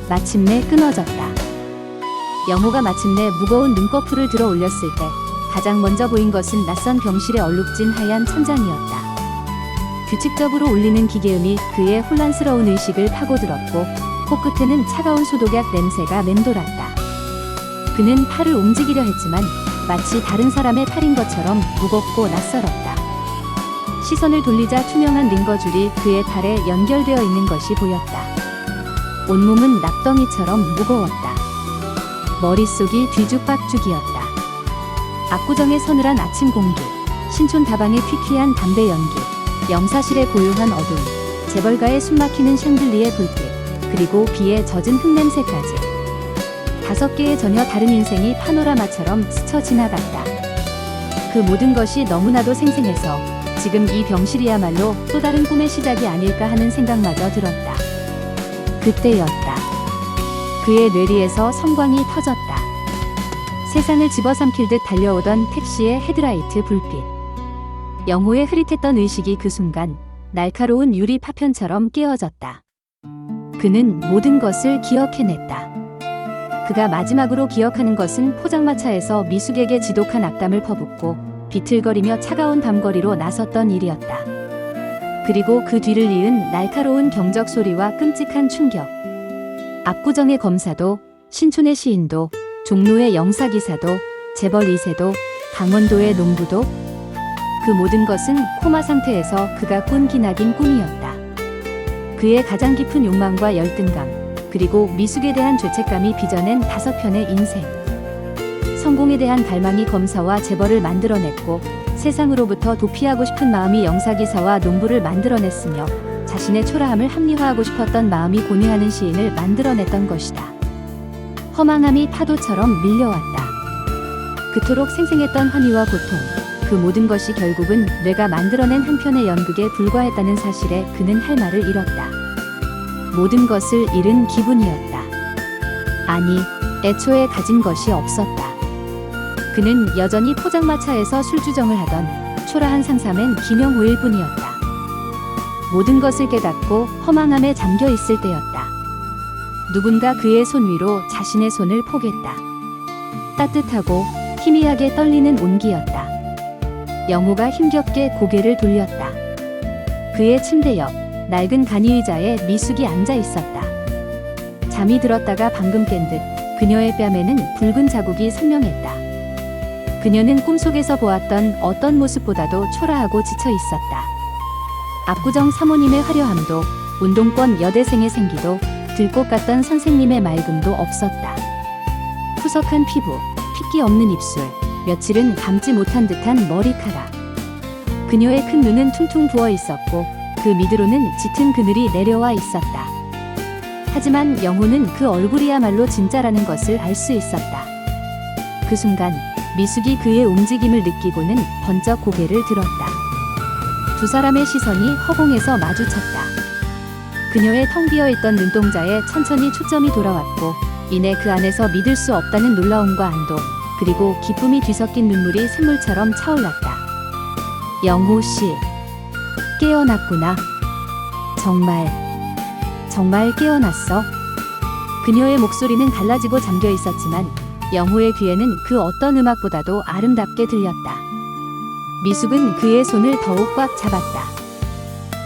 마침내 끊어졌다. 영호가 마침내 무거운 눈꺼풀을 들어 올렸을 때 가장 먼저 보인 것은 낯선 병실의 얼룩진 하얀 천장이었다. 규칙적으로 울리는 기계음이 그의 혼란스러운 의식을 파고들었고 코끝에는 차가운 소독약 냄새가 맴돌았다. 그는 팔을 움직이려 했지만 마치 다른 사람의 팔인 것처럼 무겁고 낯설었다. 시선을 돌리자 투명한 링거줄이 그의 팔에 연결되어 있는 것이 보였다. 온몸은 낙덩이처럼 무거웠다. 머릿속이 뒤죽박죽이었다. 압구정의 서늘한 아침 공기, 신촌 다방의 퀴퀴한 담배 연기, 영사실의 고요한 어둠, 재벌가의 숨막히는 샹들리의 불빛, 그리고 비에 젖은 흙냄새까지. 5개의 전혀 다른 인생이 파노라마처럼 스쳐 지나갔다. 그 모든 것이 너무나도 생생해서 지금 이 병실이야말로 또 다른 꿈의 시작이 아닐까 하는 생각마저 들었다. 그때였다. 그의 뇌리에서 성광이 터졌다. 세상을 집어삼킬 듯 달려오던 택시의 헤드라이트 불빛. 영호의 흐릿했던 의식이 그 순간 날카로운 유리 파편처럼 깨어졌다. 그는 모든 것을 기억해냈다. 그가 마지막으로 기억하는 것은 포장마차에서 미숙에게 지독한 악담을 퍼붓고 비틀거리며 차가운 밤거리로 나섰던 일이었다. 그리고 그 뒤를 이은 날카로운 경적 소리와 끔찍한 충격. 압구정의 검사도, 신촌의 시인도, 종로의 영사기사도, 재벌 2세도, 강원도의 농부도, 그 모든 것은 코마 상태에서 그가 꾼 기나긴 꿈이었다. 그의 가장 깊은 욕망과 열등감, 그리고 미숙에 대한 죄책감이 빚어낸 5편의 인생. 성공에 대한 갈망이 검사와 재벌을 만들어냈고 세상으로부터 도피하고 싶은 마음이 영사기사와 농부를 만들어냈으며 자신의 초라함을 합리화하고 싶었던 마음이 고뇌하는 시인을 만들어냈던 것이다. 허망함이 파도처럼 밀려왔다. 그토록 생생했던 환희와 고통, 그 모든 것이 결국은 뇌가 만들어낸 한 편의 연극에 불과했다는 사실에 그는 할 말을 잃었다. 모든 것을 잃은 기분이었다. 아니, 애초에 가진 것이 없었다. 그는 여전히 포장마차에서 술주정을 하던 초라한 상사맨 김영호일 뿐이었다. 모든 것을 깨닫고 허망함에 잠겨 있을 때였다. 누군가 그의 손 위로 자신의 손을 포겠다. 따뜻하고 희미하게 떨리는 온기였다. 영호가 힘겹게 고개를 돌렸다. 그의 침대 옆 낡은 간이의자에 미숙이 앉아 있었다. 잠이 들었다가 방금 깬 듯 그녀의 뺨에는 붉은 자국이 선명했다. 그녀는 꿈속에서 보았던 어떤 모습보다도 초라하고 지쳐 있었다. 압구정 사모님의 화려함도, 운동권 여대생의 생기도, 들꽃 같던 선생님의 맑음도 없었다. 푸석한 피부, 핏기 없는 입술, 며칠은 감지 못한 듯한 머리카락. 그녀의 큰 눈은 퉁퉁 부어 있었고 그 밑으로는 짙은 그늘이 내려와 있었다. 하지만 영호는 그 얼굴이야말로 진짜라는 것을 알 수 있었다. 그 순간 미숙이 그의 움직임을 느끼고는 번쩍 고개를 들었다. 두 사람의 시선이 허공에서 마주쳤다. 그녀의 텅 비어있던 눈동자에 천천히 초점이 돌아왔고 이내 그 안에서 믿을 수 없다는 놀라움과 안도, 그리고 기쁨이 뒤섞인 눈물이 샘물처럼 차올랐다. 영호 씨, 깨어났구나. 정말 깨어났어. 그녀의 목소리는 갈라지고 잠겨 있었지만 영호의 귀에는 그 어떤 음악보다도 아름답게 들렸다. 미숙은 그의 손을 더욱 꽉 잡았다.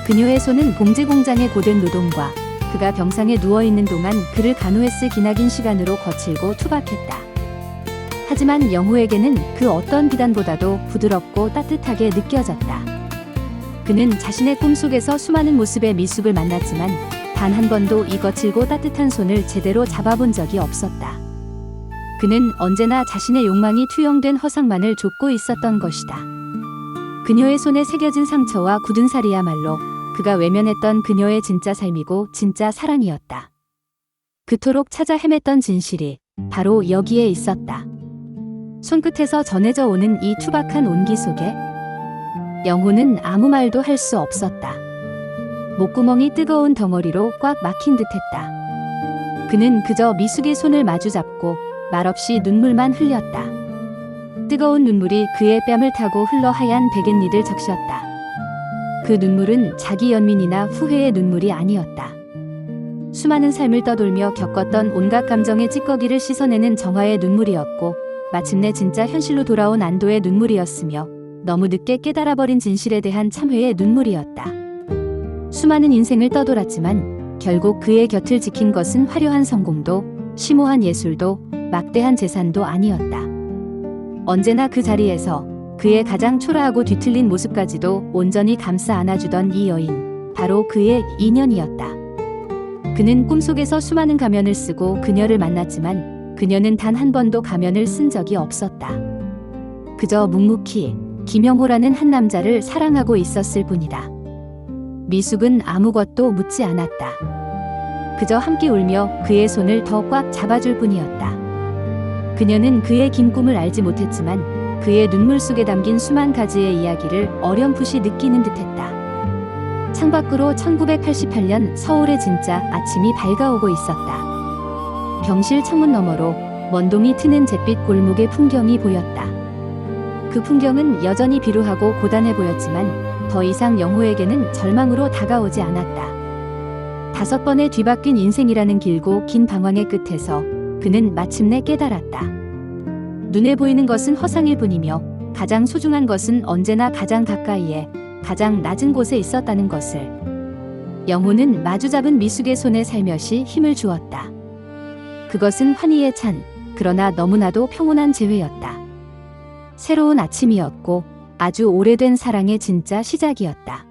그녀의 손은 봉제 공장의 고된 노동과 그가 병상에 누워있는 동안 그를 간호했을 기나긴 시간으로 거칠고 투박했다. 하지만 영호에게는 그 어떤 비단보다도 부드럽고 따뜻하게 느껴졌다. 그는 자신의 꿈속에서 수많은 모습의 미숙을 만났지만 단 한 번도 이 거칠고 따뜻한 손을 제대로 잡아본 적이 없었다. 그는 언제나 자신의 욕망이 투영된 허상만을 좇고 있었던 것이다. 그녀의 손에 새겨진 상처와 굳은 살이야말로 그가 외면했던 그녀의 진짜 삶이고 진짜 사랑이었다. 그토록 찾아 헤맸던 진실이 바로 여기에 있었다. 손끝에서 전해져 오는 이 투박한 온기 속에 영호는 아무 말도 할 수 없었다. 목구멍이 뜨거운 덩어리로 꽉 막힌 듯했다. 그는 그저 미숙의 손을 마주잡고 말없이 눈물만 흘렸다. 뜨거운 눈물이 그의 뺨을 타고 흘러 하얀 베갯니를 적셨다. 그 눈물은 자기 연민이나 후회의 눈물이 아니었다. 수많은 삶을 떠돌며 겪었던 온갖 감정의 찌꺼기를 씻어내는 정화의 눈물이었고 마침내 진짜 현실로 돌아온 안도의 눈물이었으며 너무 늦게 깨달아버린 진실에 대한 참회의 눈물이었다. 수많은 인생을 떠돌았지만 결국 그의 곁을 지킨 것은 화려한 성공도 심오한 예술도 막대한 재산도 아니었다. 언제나 그 자리에서 그의 가장 초라하고 뒤틀린 모습까지도 온전히 감싸 안아주던 이 여인, 바로 그의 인연이었다. 그는 꿈속에서 수많은 가면을 쓰고 그녀를 만났지만 그녀는 단 한 번도 가면을 쓴 적이 없었다. 그저 묵묵히 김영호라는 한 남자를 사랑하고 있었을 뿐이다. 미숙은 아무것도 묻지 않았다. 그저 함께 울며 그의 손을 더 꽉 잡아줄 뿐이었다. 그녀는 그의 긴 꿈을 알지 못했지만 그의 눈물 속에 담긴 수만 가지의 이야기를 어렴풋이 느끼는 듯했다. 창밖으로 1988년 서울의 진짜 아침이 밝아오고 있었다. 병실 창문 너머로 먼동이 트는 잿빛 골목의 풍경이 보였다. 그 풍경은 여전히 비루하고 고단해 보였지만 더 이상 영호에게는 절망으로 다가오지 않았다. 5번의 뒤바뀐 인생이라는 길고 긴 방황의 끝에서 그는 마침내 깨달았다. 눈에 보이는 것은 허상일 뿐이며 가장 소중한 것은 언제나 가장 가까이에, 가장 낮은 곳에 있었다는 것을. 영호는 마주잡은 미숙의 손에 살며시 힘을 주었다. 그것은 환희에 찬, 그러나 너무나도 평온한 재회였다. 새로운 아침이었고 아주 오래된 사랑의 진짜 시작이었다.